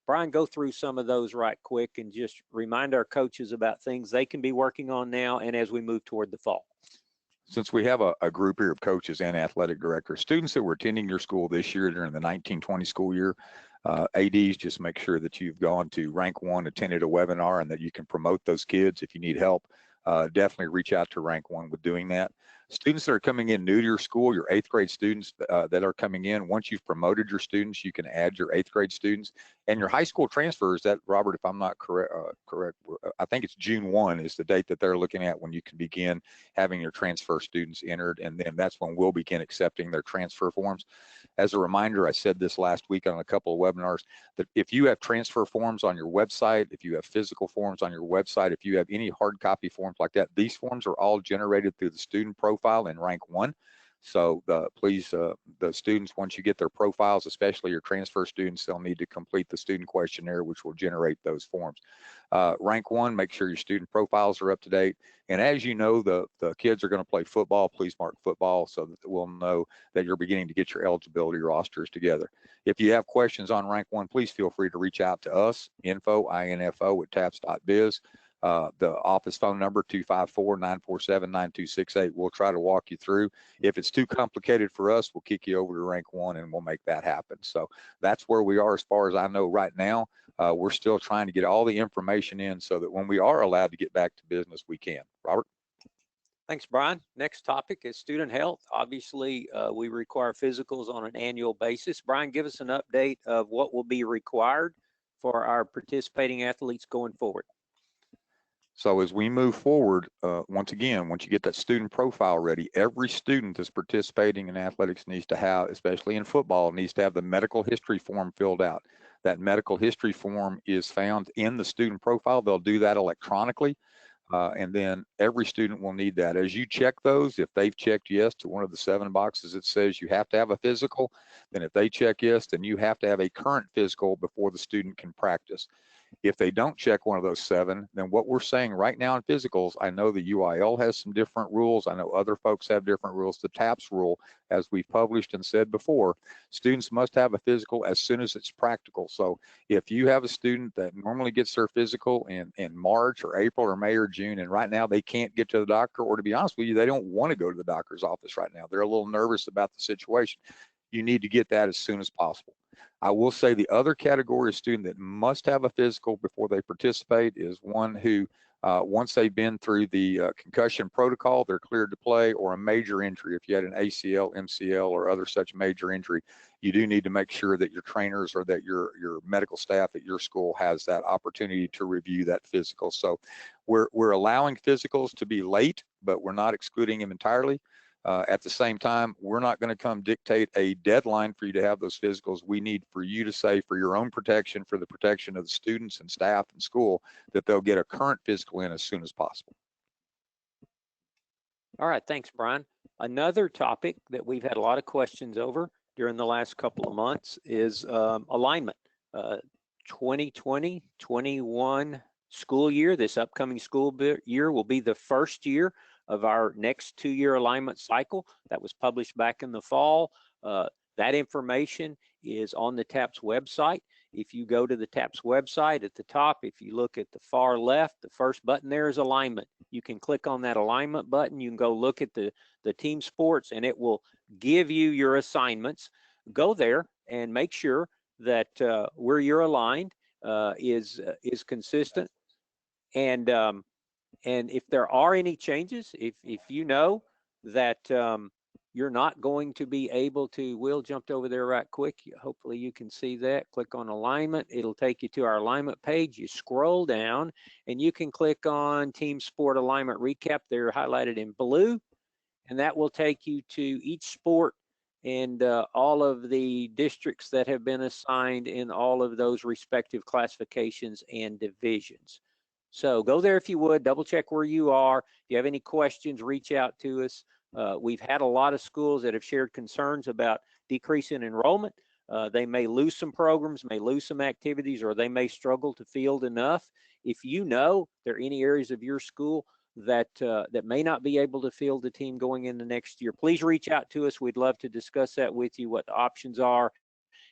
Brian, go through some of those right quick and just remind our coaches about things they can be working on now and as we move toward the fall. Since we have a group here of coaches and athletic directors, students that were attending your school this year during the 1920 school year, ADs, just make sure that you've gone to rank 1, attended a webinar, and that you can promote those kids. If you need help, definitely reach out to rank 1 with doing that. Students that are coming in new to your school, your 8th grade students that are coming in, once you've promoted your students, you can add your 8th grade students. And your high school transfers, that, Robert, if I'm not correct, I think it's June 1 is the date that they're looking at when you can begin having your transfer students entered, and then that's when we'll begin accepting their transfer forms. As a reminder, I said this last week on a couple of webinars, that if you have transfer forms on your website, if you have physical forms on your website, if you have any hard copy forms like that, these forms are all generated through the student profile in rank 1. So please, the students, once you get their profiles, especially your transfer students, they'll need to complete the student questionnaire, which will generate those forms. Rank 1, make sure your student profiles are up to date. And as you know, the kids are going to play football. Please mark football so that we'll know that you're beginning to get your eligibility rosters together. If you have questions on rank 1, please feel free to reach out to us, info@taps.biz. The office phone number, 254-947-9268. We'll try to walk you through. If it's too complicated for us, we'll kick you over to rank 1 and we'll make that happen. So that's where we are as far as I know right now. We're still trying to get all the information in so that when we are allowed to get back to business, we can. Robert? Thanks, Brian. Next topic is student health. Obviously, we require physicals on an annual basis. Brian, give us an update of what will be required for our participating athletes going forward. So as we move forward, once again, once you get that student profile ready, every student that's participating in athletics needs to have, especially in football, needs to have the medical history form filled out. That medical history form is found in the student profile. They'll do that electronically. And then every student will need that. As you check those, if they've checked yes to one of the 7 boxes that says you have to have a physical, then if they check yes, then you have to have a current physical before the student can practice. If they don't check one of those 7, then what we're saying right now in physicals, I know the UIL has some different rules. I know other folks have different rules. The TAPS rule, as we've published and said before, students must have a physical as soon as it's practical. So if you have a student that normally gets their physical in March or April or May or June, and right now they can't get to the doctor, or to be honest with you, they don't want to go to the doctor's office right now. They're a little nervous about the situation. You need to get that as soon as possible. I will say the other category of student that must have a physical before they participate is one who Once they've been through the concussion protocol, they're cleared to play, or a major injury. If you had an ACL, MCL, or other such major injury, you do need to make sure that your trainers or that your medical staff at your school has that opportunity to review that physical. So we're allowing physicals to be late, but we're not excluding them entirely. At the same time, we're not going to come dictate a deadline for you to have those physicals. We need for you to say, for your own protection, for the protection of the students and staff and school, that they'll get a current physical in as soon as possible. All right, thanks, Brian. Another topic that we've had a lot of questions over during the last couple of months is alignment. 2020-21 school year, this upcoming school year will be the first year of our next 2-year alignment cycle that was published back in the fall. That information is on the TAPS website. If you go to the TAPS website at the top, if you look at the far left, the first button there is alignment. You can click on that alignment button. You can go look at the team sports, and it will give you your assignments. Go there and make sure that where you're aligned is consistent. And if there are any changes, if you know that you're not going to be able to, Will jumped over there right quick. Hopefully you can see that. Click on alignment. It'll take you to our alignment page. You scroll down and you can click on Team Sport Alignment Recap. They're highlighted in blue, and that will take you to each sport and all of the districts that have been assigned in all of those respective classifications and divisions. So go there if you would, double check where you are. If you have any questions, reach out to us. We've had a lot of schools that have shared concerns about decrease in enrollment. They may lose some programs, may lose some activities, or they may struggle to field enough. If you know there are any areas of your school that may not be able to field the team going into next year, please reach out to us. We'd love to discuss that with you, what the options are,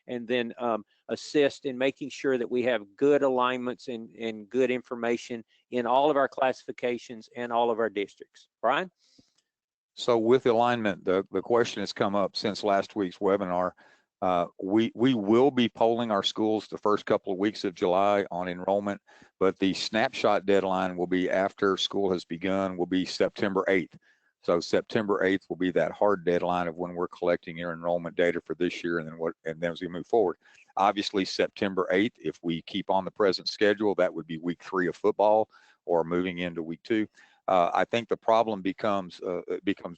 and then assist in making sure that we have good alignments and good information in all of our classifications and all of our districts. Brian? So with alignment, the question has come up since last week's webinar. We will be polling our schools the first couple of weeks of July on enrollment, but the snapshot deadline will be after school has begun, will be September 8th. So September 8th will be that hard deadline of when we're collecting your enrollment data for this year, and then as we move forward. Obviously, September 8th, if we keep on the present schedule, that would be week 3 of football or moving into week 2. I think the problem becomes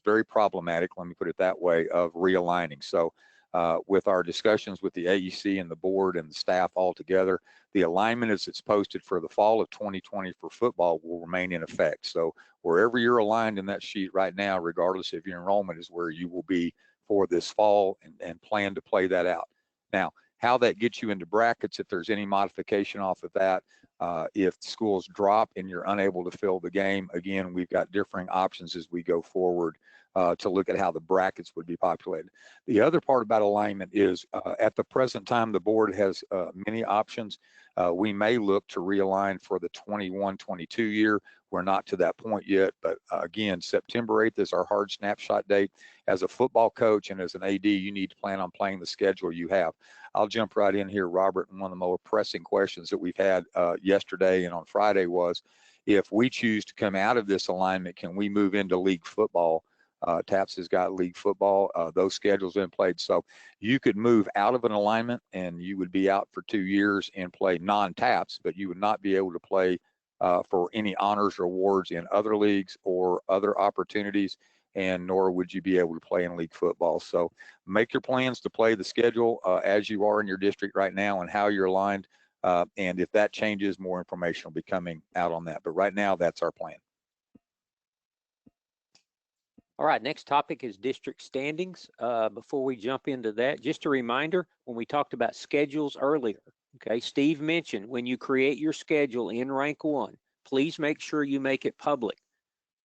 very problematic, let me put it that way, of realigning. So with our discussions with the AEC and the board and the staff all together, the alignment as it's posted for the fall of 2020 for football will remain in effect. So wherever you're aligned in that sheet right now, regardless of your enrollment, is where you will be for this fall, and plan to play that out. Now, how that gets you into brackets, if there's any modification off of that, if schools drop and you're unable to fill the game, again, we've got differing options as we go forward to look at how the brackets would be populated. The other part about alignment is at the present time, the board has many options. We may look to realign for the 21-22 year. We're not to that point yet, but again, September 8th is our hard snapshot date. As a football coach and as an AD, you need to plan on playing the schedule you have. I'll jump right in here, Robert, and one of the more pressing questions that we've had yesterday and on Friday was, if we choose to come out of this alignment, can we move into league football? TAPS has got league football. Those schedules have been played. So you could move out of an alignment and you would be out for 2 years and play non-TAPS, but you would not be able to play for any honors or awards in other leagues or other opportunities, and nor would you be able to play in league football. So make your plans to play the schedule as you are in your district right now and how you're aligned. And if that changes, more information will be coming out on that. But right now, that's our plan. All right, next topic is district standings. Before we jump into that, just a reminder, when we talked about schedules earlier, okay, Steve mentioned when you create your schedule in rank 1, please make sure you make it public.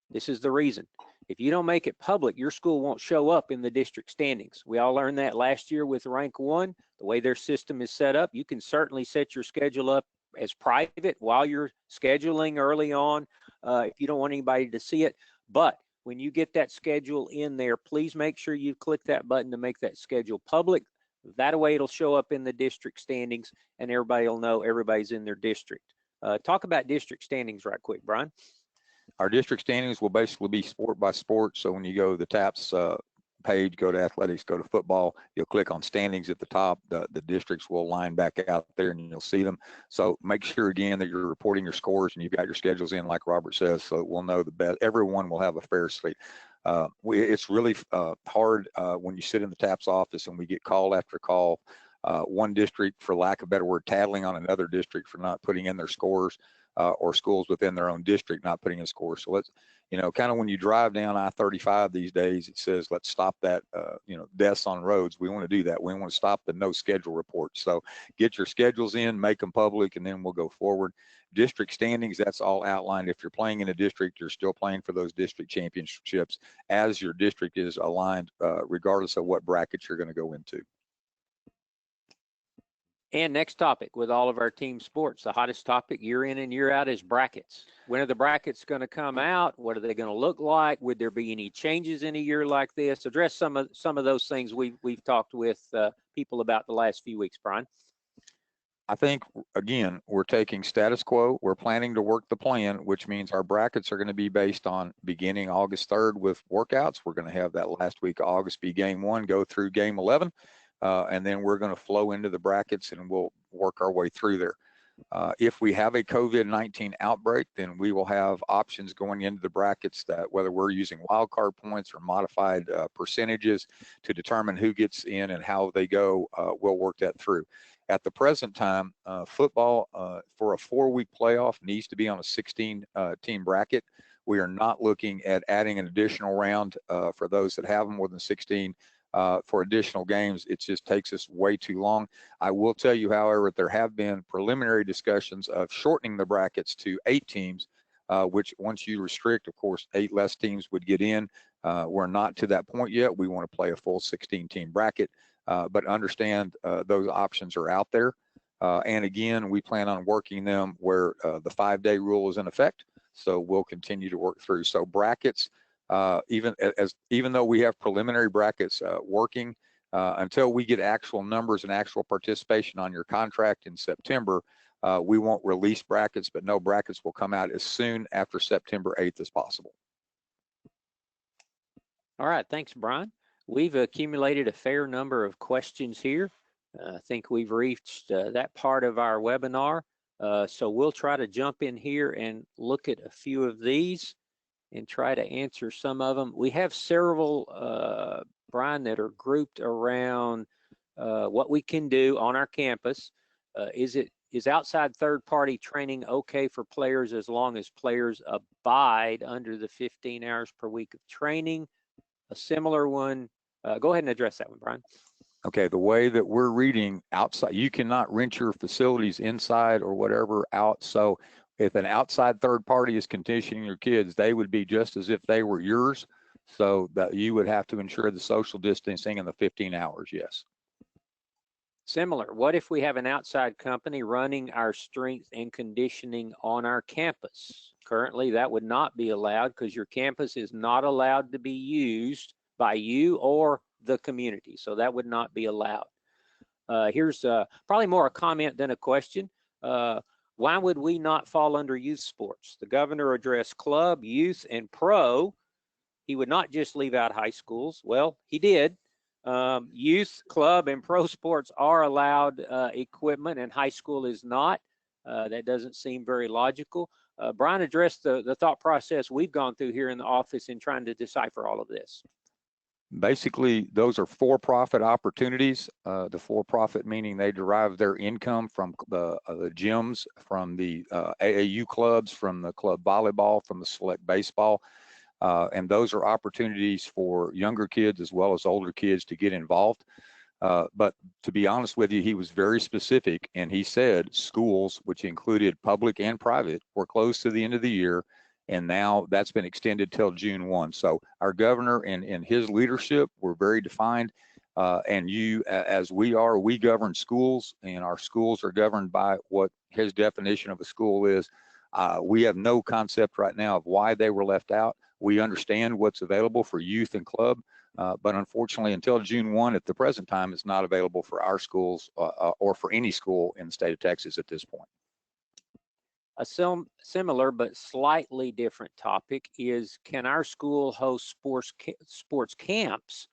This is the reason. If you don't make it public, your school won't show up in the district standings. We all learned that last year with rank 1, the way their system is set up. You can certainly set your schedule up as private while you're scheduling early on if you don't want anybody to see it. But when you get that schedule in there, please make sure you click that button to make that schedule public. That way it'll show up in the district standings and everybody will know everybody's in their district. Talk about district standings right quick, Brian. Our district standings will basically be sport by sport. So when you go to the TAPS page, go to athletics, go to football, you'll click on standings at the top. The districts will line back out there and you'll see them. So make sure again that you're reporting your scores and you've got your schedules in like Robert says, so we'll know the best. Everyone will have a fair slate. It's really hard when you sit in the TAPS office and we get call after call. One district, for lack of a better word, tattling on another district for not putting in their scores, or schools within their own district not putting in scores. So let's, kind of when you drive down I-35 these days, it says, let's stop that, deaths on roads. We want to do that. We want to stop the no schedule reports. So get your schedules in, make them public, and then we'll go forward. District standings, that's all outlined. If you're playing in a district, you're still playing for those district championships as your district is aligned, regardless of what bracket you're going to go into. And next topic with all of our team sports, the hottest topic year in and year out is brackets. When are the brackets going to come out? What are they going to look like? Would there be any changes in a year like this? Address some of those things we've talked with people about the last few weeks, Brian. I think, again, we're taking status quo. We're planning to work the plan, which means our brackets are going to be based on beginning August 3rd with workouts. We're going to have that last week of August be game 1, go through game 11. And then we're going to flow into the brackets and we'll work our way through there. If we have a COVID-19 outbreak, then we will have options going into the brackets that whether we're using wildcard points or modified percentages to determine who gets in and how they go, we'll work that through. At the present time, football for a 4-week playoff needs to be on a 16-team bracket. We are not looking at adding an additional round for those that have more than 16 for additional games. It just takes us way too long. I will tell you, however, there have been preliminary discussions of shortening the brackets to 8 teams, which once you restrict, of course, 8 less teams would get in. We're not to that point yet. We want to play a full 16-team bracket, but understand those options are out there. And again, we plan on working them where the 5-day rule is in effect. So we'll continue to work through. So brackets, even though we have preliminary brackets working, until we get actual numbers and actual participation on your contract in September, we won't release brackets, but no, brackets will come out as soon after September 8th as possible. All right, thanks, Brian. We've accumulated a fair number of questions here. I think we've reached that part of our webinar. So we'll try to jump in here and look at a few of these and try to answer some of them. We have several, Brian, that are grouped around what we can do on our campus. Is outside third-party training okay for players as long as players abide under the 15 hours per week of training? A similar one. Go ahead and address that one, Brian. Okay, the way that we're reading outside, you cannot rent your facilities inside or whatever out. So if an outside third party is conditioning your kids, they would be just as if they were yours. So that you would have to ensure the social distancing and the 15 hours, yes. Similar. What if we have an outside company running our strength and conditioning on our campus? Currently, that would not be allowed because your campus is not allowed to be used by you or the community. So that would not be allowed. Here's probably more a comment than a question. Why would we not fall under youth sports? The governor addressed club, youth, and pro. He would not just leave out high schools. Well, he did. Youth, club, and pro sports are allowed equipment, and high school is not. That doesn't seem very logical. Brian addressed the thought process we've gone through here in the office in trying to decipher all of this. Basically, those are for-profit opportunities. The for-profit meaning they derive their income from the gyms, from the AAU clubs, from the club volleyball, from the select baseball. And those are opportunities for younger kids as well as older kids to get involved. But to be honest with you, he was very specific, and he said schools, which included public and private, were closed to the end of the year. And now that's been extended till June 1. So our governor and his leadership were very defined. And you, as we govern schools, and our schools are governed by what his definition of a school is. We have no concept right now of why they were left out. We understand what's available for youth and club, but unfortunately, until June 1 at the present time, it's not available for our schools or for any school in the state of Texas at this point. A similar but slightly different topic is, can our school host sports camps?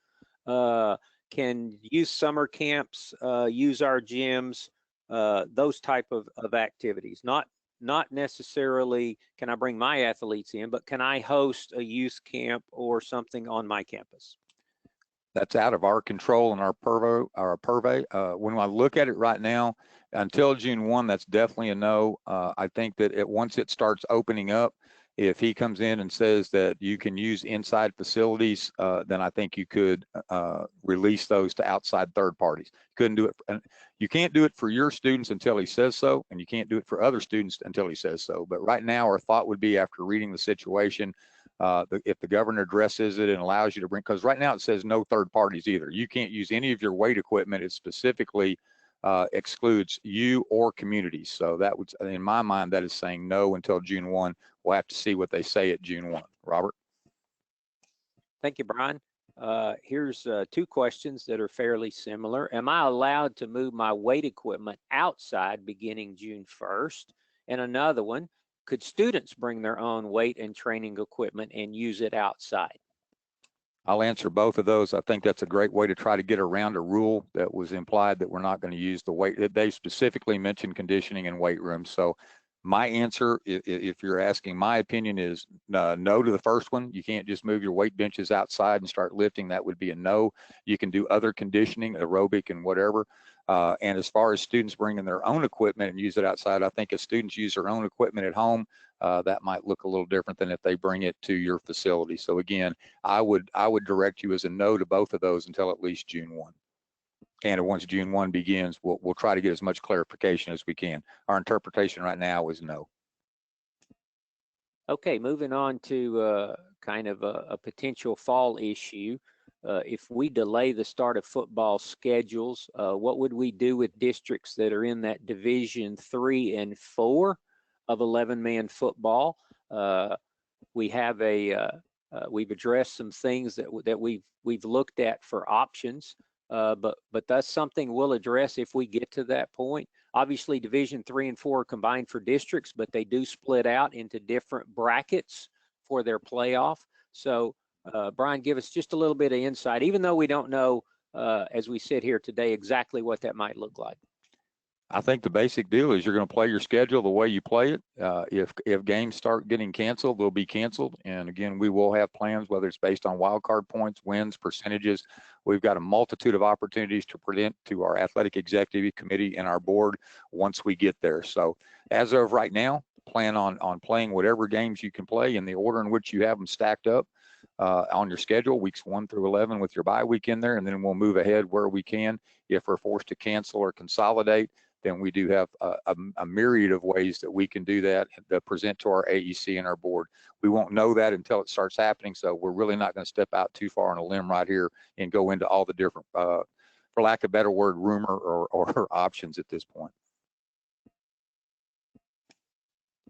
Can use summer camps, use our gyms, those type of activities. Not necessarily can I bring my athletes in, but can I host a youth camp or something on my campus? That's out of our control and our purvey. When I look at it right now, until June 1, that's definitely a no. I think that once it starts opening up, if he comes in and says that you can use inside facilities, then I think you could release those to outside third parties. Couldn't do it. You can't do it for your students until he says so, and you can't do it for other students until he says so. But right now, our thought would be, after reading the situation, if the governor addresses it and allows you to bring, because right now it says no third parties either. You can't use any of your weight equipment. It specifically excludes you or communities. So that would, in my mind, that is saying no until June 1. We'll have to see what they say at June 1. Robert? Thank you, Brian. Here's two questions that are fairly similar. Am I allowed to move my weight equipment outside beginning June 1st? And another one, could students bring their own weight and training equipment and use it outside? I'll answer both of those. I think that's a great way to try to get around a rule that was implied that we're not going to use the weight. They specifically mentioned conditioning and weight rooms. So my answer, if you're asking my opinion, is no to the first one. You can't just move your weight benches outside and start lifting. That would be a no. You can do other conditioning, aerobic and whatever. And as far as students bringing their own equipment and use it outside, I think if students use their own equipment at home, that might look a little different than if they bring it to your facility. So again, I would direct you as a no to both of those until at least June 1. And once June 1 begins, we'll try to get as much clarification as we can. Our interpretation right now is no. Okay, moving on to kind of a potential fall issue. If we delay the start of football schedules, what would we do with districts that are in that Division 3 and 4 of 11-man football? We have we've addressed some things that we've looked at for options, but that's something we'll address if we get to that point. Obviously, Division 3 and 4 are combined for districts, but they do split out into different brackets for their playoff. So, Brian, give us just a little bit of insight, even though we don't know, as we sit here today, exactly what that might look like. I think the basic deal is you're going to play your schedule the way you play it. If games start getting canceled, they'll be canceled. And again, we will have plans, whether it's based on wild card points, wins, percentages. We've got a multitude of opportunities to present to our athletic executive committee and our board once we get there. So as of right now, plan on playing whatever games you can play in the order in which you have them stacked up on your schedule, weeks 1 through 11 with your bye week in there. And then we'll move ahead where we can. If we're forced to cancel or consolidate, then we do have a myriad of ways that we can do that to present to our AEC and our board. We won't know that until it starts happening, so we're really not going to step out too far on a limb right here and go into all the different, for lack of a better word, rumor or options at this point.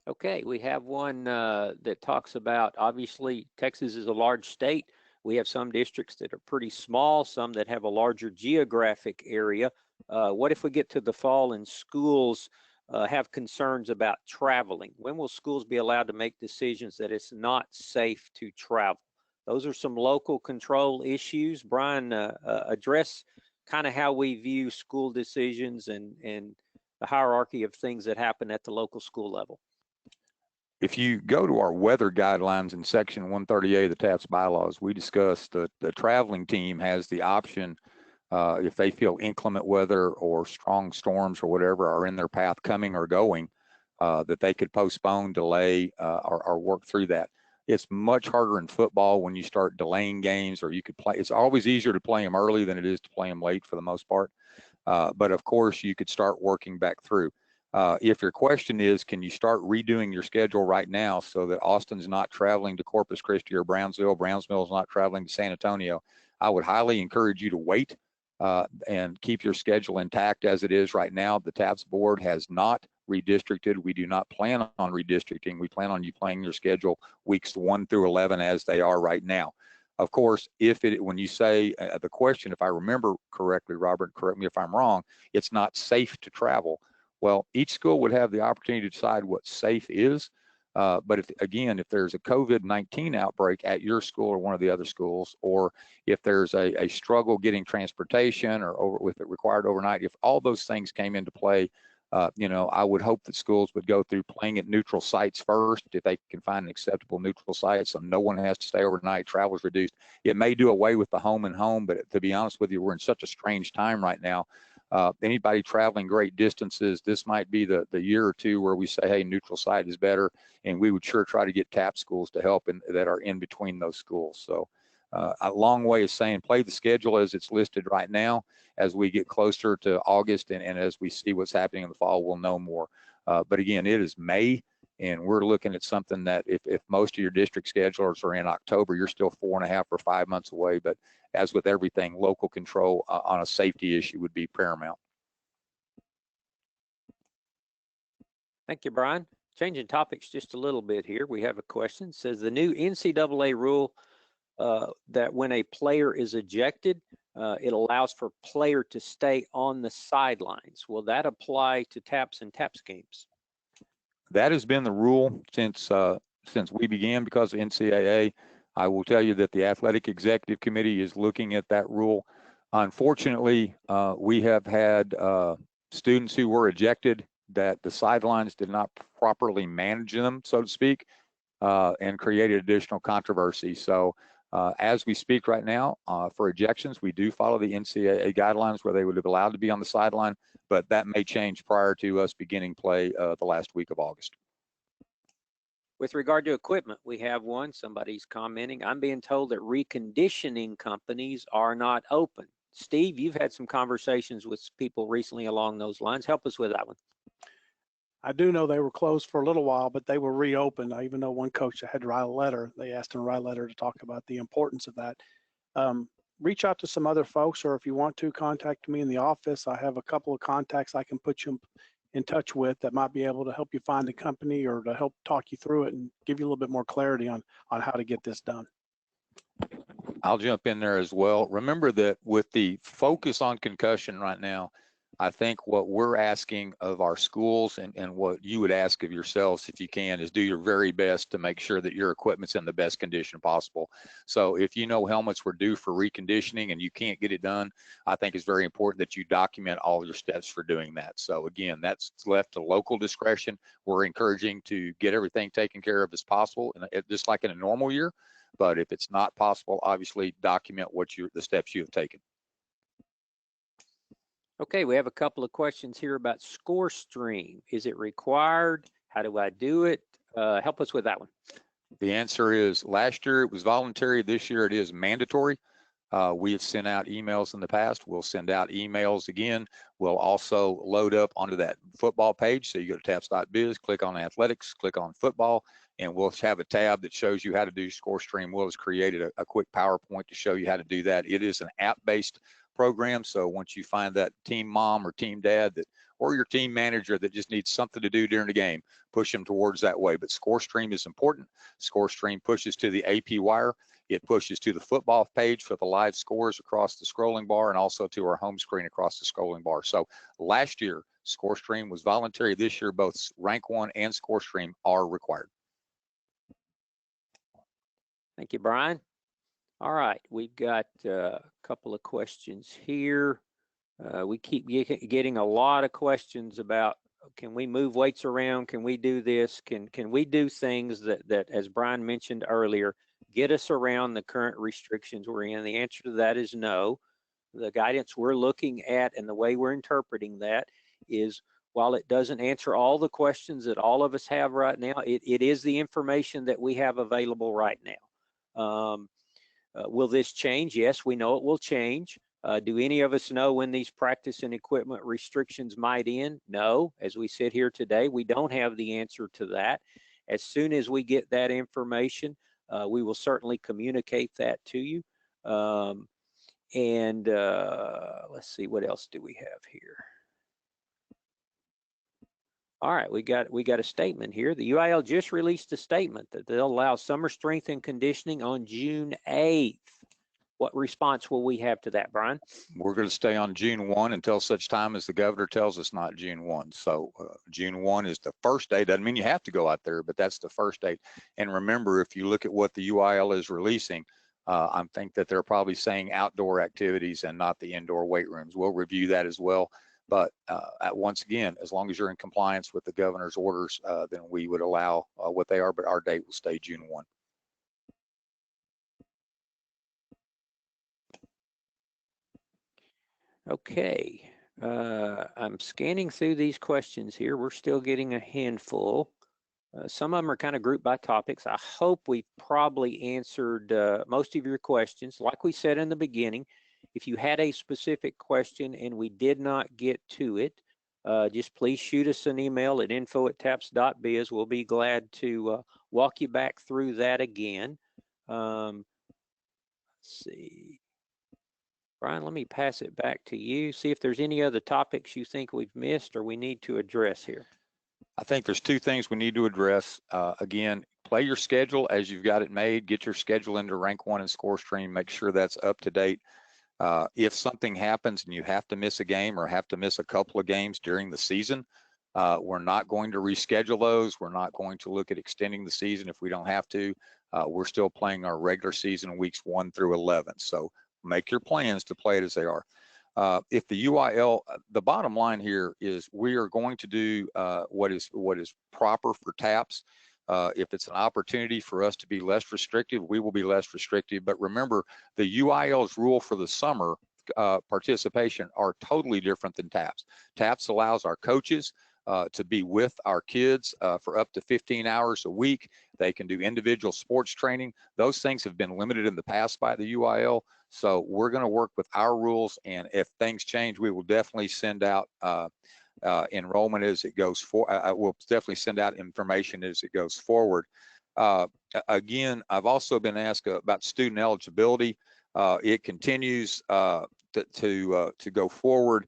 Okay, we have one that talks about, obviously, Texas is a large state. We have some districts that are pretty small, some that have a larger geographic area. What if we get to the fall and schools have concerns about traveling? When will schools be allowed to make decisions that it's not safe to travel? Those are some local control issues. Brian, address kind of how we view school decisions and the hierarchy of things that happen at the local school level. If you go to our weather guidelines in section 138 of the TAPS bylaws, we discussed that the traveling team has the option, if they feel inclement weather or strong storms or whatever are in their path coming or going, that they could postpone, delay, or work through that. It's much harder in football when you start delaying games, or you could play. It's always easier to play them early than it is to play them late for the most part. But of course, you could start working back through. If your question is, can you start redoing your schedule right now so that Austin's not traveling to Corpus Christi or Brownsville, Brownsville is not traveling to San Antonio, I would highly encourage you to wait and keep your schedule intact as it is right now. The TAPS board has not redistricted. We do not plan on redistricting. We plan on you playing your schedule weeks 1 through 11 as they are right now. Of course, when you say the question, if I remember correctly, Robert, correct me if I'm wrong, it's not safe to travel. Well, each school would have the opportunity to decide what safe is. But if there's a COVID-19 outbreak at your school or one of the other schools, or if there's a struggle getting transportation or if it required overnight, if all those things came into play, I would hope that schools would go through playing at neutral sites first, if they can find an acceptable neutral site, so no one has to stay overnight, travel is reduced. It may do away with the home and home, but to be honest with you, we're in such a strange time right now. Anybody traveling great distances, this might be the year or two where we say, hey, neutral site is better, and we would sure try to get TAP schools to help that are in between those schools. So a long way of saying play the schedule as it's listed right now. As we get closer to August and as we see what's happening in the fall, we'll know more. But again, it is May, and we're looking at something that if most of your district schedulers are in October, you're still 4.5 or 5 months away. But as with everything, local control on a safety issue would be paramount. Thank you, Brian. Changing topics just a little bit here. We have a question. It says the new NCAA rule that when a player is ejected, it allows for player to stay on the sidelines. Will that apply to TAPS and TAPS games? That has been the rule since we began because of NCAA. I will tell you that the Athletic Executive Committee is looking at that rule. Unfortunately, we have had students who were ejected that the sidelines did not properly manage them, so to speak, and created additional controversy. So as we speak right now, for ejections, we do follow the NCAA guidelines where they would have allowed to be on the sideline, but that may change prior to us beginning play the last week of August. With regard to equipment, we have one. Somebody's commenting. I'm being told that reconditioning companies are not open. Steve, you've had some conversations with people recently along those lines. Help us with that one. I do know they were closed for a little while, but they were reopened. I even know one coach that had to write a letter. They asked him to write a letter to talk about the importance of that. Reach out to some other folks, or if you want to, contact me in the office. I have a couple of contacts I can put you in touch with that might be able to help you find a company or to help talk you through it and give you a little bit more clarity on how to get this done. I'll jump in there as well. Remember that with the focus on concussion right now, I think what we're asking of our schools and what you would ask of yourselves, if you can, is do your very best to make sure that your equipment's in the best condition possible. So if you know helmets were due for reconditioning and you can't get it done, I think it's very important that you document all your steps for doing that. So again, that's left to local discretion. We're encouraging to get everything taken care of as possible, and just like in a normal year. But if it's not possible, obviously document the steps you have taken. Okay, we have a couple of questions here about ScoreStream. Is it required? How do I do it? Help us with that one. The answer is last year it was voluntary. This year it is mandatory. We have sent out emails in the past. We'll send out emails again. We'll also load up onto that football page. So you go to taps.biz, click on athletics, click on football, and we'll have a tab that shows you how to do ScoreStream. Will has created a quick PowerPoint to show you how to do that. It is an app-based program. So once you find that team mom or team dad or your team manager that just needs something to do during the game, push them towards that way. But ScoreStream is important. ScoreStream pushes to the AP wire. It pushes to the football page for the live scores across the scrolling bar and also to our home screen across the scrolling bar. So last year, ScoreStream was voluntary. This year, both Rank 1 and ScoreStream are required. Thank you, Brian. All right, we've got a couple of questions here. We keep getting a lot of questions about, can we move weights around? Can we do this? Can we do things that, as Brian mentioned earlier, get us around the current restrictions we're in? The answer to that is no. The guidance we're looking at and the way we're interpreting that is, while it doesn't answer all the questions that all of us have right now, it is the information that we have available right now. Will this change? Yes, we know it will change. Do any of us know when these practice and equipment restrictions might end? No. As we sit here today, we don't have the answer to that. As soon as we get that information, we will certainly communicate that to you. Let's see, what else do we have here? All right, we got a statement here. The UIL just released a statement that they'll allow summer strength and conditioning on June 8th. what response will we have to that, Brian? We're going to stay on June 1 until such time as the governor tells us not June 1. So June 1 is the first date. Doesn't mean you have to go out there, but that's the first date. And remember, if you look at what the UIL is releasing, I think that they're probably saying outdoor activities and not the indoor weight rooms. We'll review that as well. But once again, as long as you're in compliance with the governor's orders, then we would allow what they are, but our date will stay June 1. Okay, I'm scanning through these questions here. We're still getting a handful. Some of them are kind of grouped by topics. I hope we've probably answered most of your questions. Like we said in the beginning, if you had a specific question and we did not get to it, just please shoot us an email at info@taps.biz. We'll be glad to walk you back through that again. Let's see. Brian, let me pass it back to you. See if there's any other topics you think we've missed or we need to address here. I think there's two things we need to address. Again, play your schedule as you've got it made. Get your schedule into Rank 1 and ScoreStream. Make sure that's up to date. If something happens and you have to miss a game or have to miss a couple of games during the season, we're not going to reschedule those. We're not going to look at extending the season if we don't have to. We're still playing our regular season weeks 1 through 11. So make your plans to play it as they are. If the UIL, the bottom line here is we are going to do what is proper for TAPS. If it's an opportunity for us to be less restrictive, we will be less restrictive. But remember, the UIL's rule for the summer participation are totally different than TAPS. TAPS allows our coaches to be with our kids for up to 15 hours a week. They can do individual sports training. Those things have been limited in the past by the UIL. So we're going to work with our rules, and if things change, we will definitely send out enrollment as it goes we'll definitely send out information as it goes forward. Again, I've also been asked about student eligibility. It continues to go forward.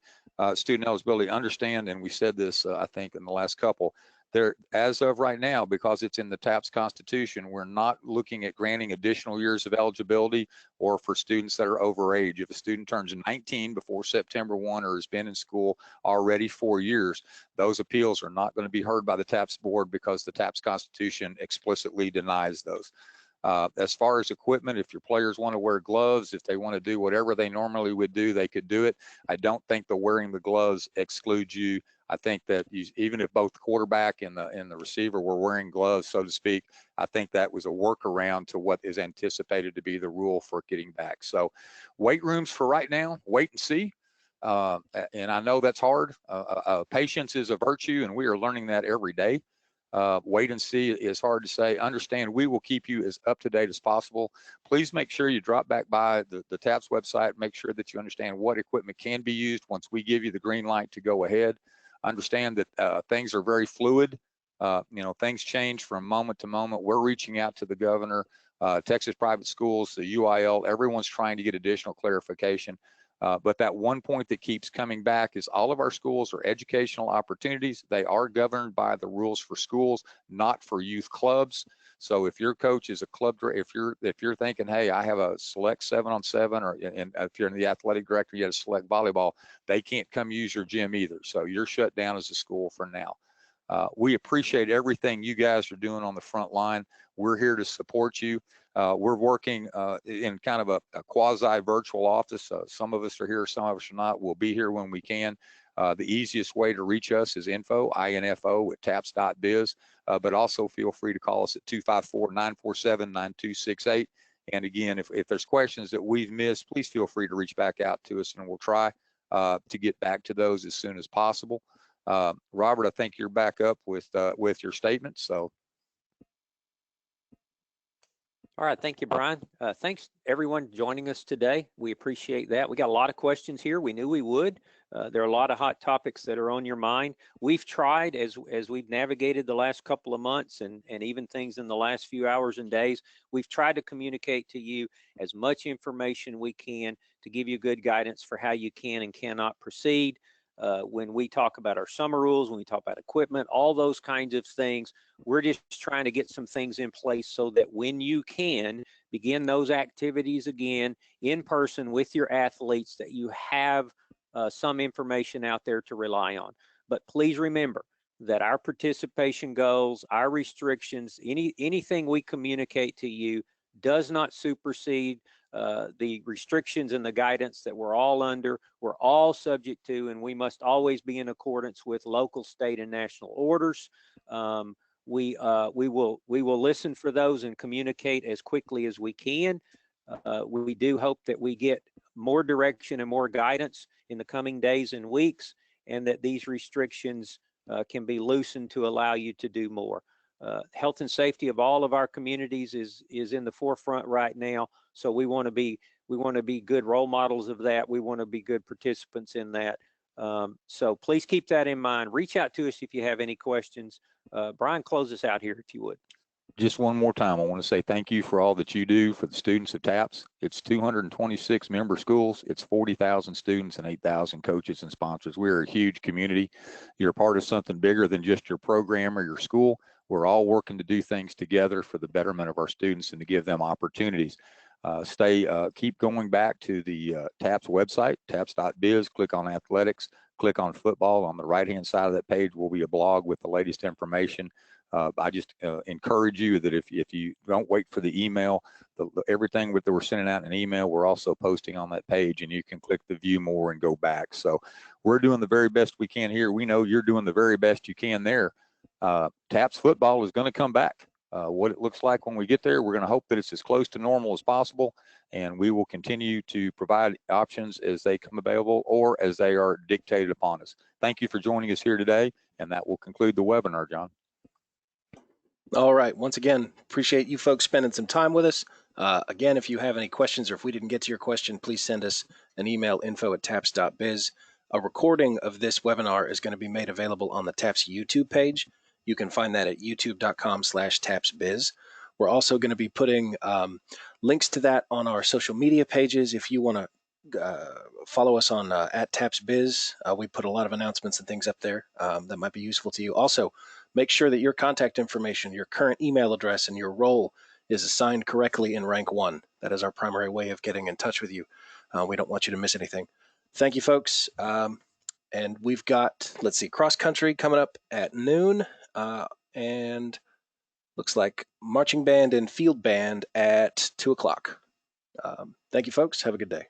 Student eligibility, understand, and we said this, I think, in the last couple, there, as of right now, because it's in the TAPS Constitution, we're not looking at granting additional years of eligibility or for students that are over age. If a student turns 19 before September 1 or has been in school already 4 years, those appeals are not going to be heard by the TAPS board because the TAPS Constitution explicitly denies those. As far as equipment, if your players want to wear gloves, if they want to do whatever they normally would do, they could do it. I don't think the wearing the gloves excludes you. I think that even if both the quarterback and the receiver were wearing gloves, so to speak, I think that was a workaround to what is anticipated to be the rule for getting back. So weight rooms for right now, wait and see. And I know that's hard. Patience is a virtue, and we are learning that every day. Wait and see is hard to say. Understand, we will keep you as up to date as possible. Please make sure you drop back by the TAPS website. Make sure that you understand what equipment can be used once we give you the green light to go ahead. Understand that things are very fluid. Things change from moment to moment. We're reaching out to the governor, Texas Private Schools, the UIL. Everyone's trying to get additional clarification. But that one point that keeps coming back is all of our schools are educational opportunities. They are governed by the rules for schools, not for youth clubs. So if your coach is a club, if you're thinking, hey, I have a select 7-on-7, or and if you're in the athletic director, you have a select volleyball, they can't come use your gym either. So you're shut down as a school for now. We appreciate everything you guys are doing on the front line. We're here to support you. We're working in kind of a quasi-virtual office. Some of us are here, some of us are not. We'll be here when we can. The easiest way to reach us is info@taps.biz, but also feel free to call us at 254-947-9268. And again, if there's questions that we've missed, please feel free to reach back out to us, and we'll try to get back to those as soon as possible. Robert, I think you're back up with your statement. So. All right, thank you, Brian. Thanks everyone joining us today. We appreciate that. We got a lot of questions here. We knew we would. There are a lot of hot topics that are on your mind. We've tried, as we've navigated the last couple of months and even things in the last few hours and days, we've tried to communicate to you as much information we can to give you good guidance for how you can and cannot proceed. when we talk about our summer rules, when we talk about equipment, all those kinds of things, we're just trying to get some things in place so that when you can begin those activities again in person with your athletes, that you have some information out there to rely on. But please remember that our participation goals, our restrictions, anything we communicate to you does not supersede the restrictions and the guidance that we're all under, we're all subject to, and we must always be in accordance with local, state, and national orders. We will listen for those and communicate as quickly as we can. We do hope that we get more direction and more guidance in the coming days and weeks, and that these restrictions can be loosened to allow you to do more. Health and safety of all of our communities is in the forefront right now. So we want to be good role models of that. We want to be good participants in that. So please keep that in mind. Reach out to us if you have any questions. Brian, close us out here if you would. Just one more time, I want to say thank you for all that you do for the students of TAPS. It's 226 member schools. It's 40,000 students and 8,000 coaches and sponsors. We're a huge community. You're a part of something bigger than just your program or your school. We're all working to do things together for the betterment of our students and to give them opportunities. Keep going back to the TAPS website, taps.biz, click on athletics, click on football. On the right-hand side of that page will be a blog with the latest information. I just encourage you that if you don't wait for the email, everything that we're sending out in an email, we're also posting on that page, and you can click the view more and go back. So we're doing the very best we can here. We know you're doing the very best you can there. TAPS football is going to come back. What it looks like when we get there, we're going to hope that it's as close to normal as possible, and we will continue to provide options as they come available or as they are dictated upon us. Thank you for joining us here today, and that will conclude the webinar, John. All right. Once again, appreciate you folks spending some time with us. Again, if you have any questions or if we didn't get to your question, please send us an email, info@taps.biz. A recording of this webinar is going to be made available on the TAPS YouTube page. You can find that at youtube.com/tapsbiz. We're also going to be putting links to that on our social media pages. If you want to follow us on @tapsbiz, we put a lot of announcements and things up there that might be useful to you. Also, make sure that your contact information, your current email address, and your role is assigned correctly in rank 1. That is our primary way of getting in touch with you. We don't want you to miss anything. Thank you, folks. And we've got, let's see, cross country coming up at noon, and looks like marching band and field band at 2 o'clock. Thank you, folks. Have a good day.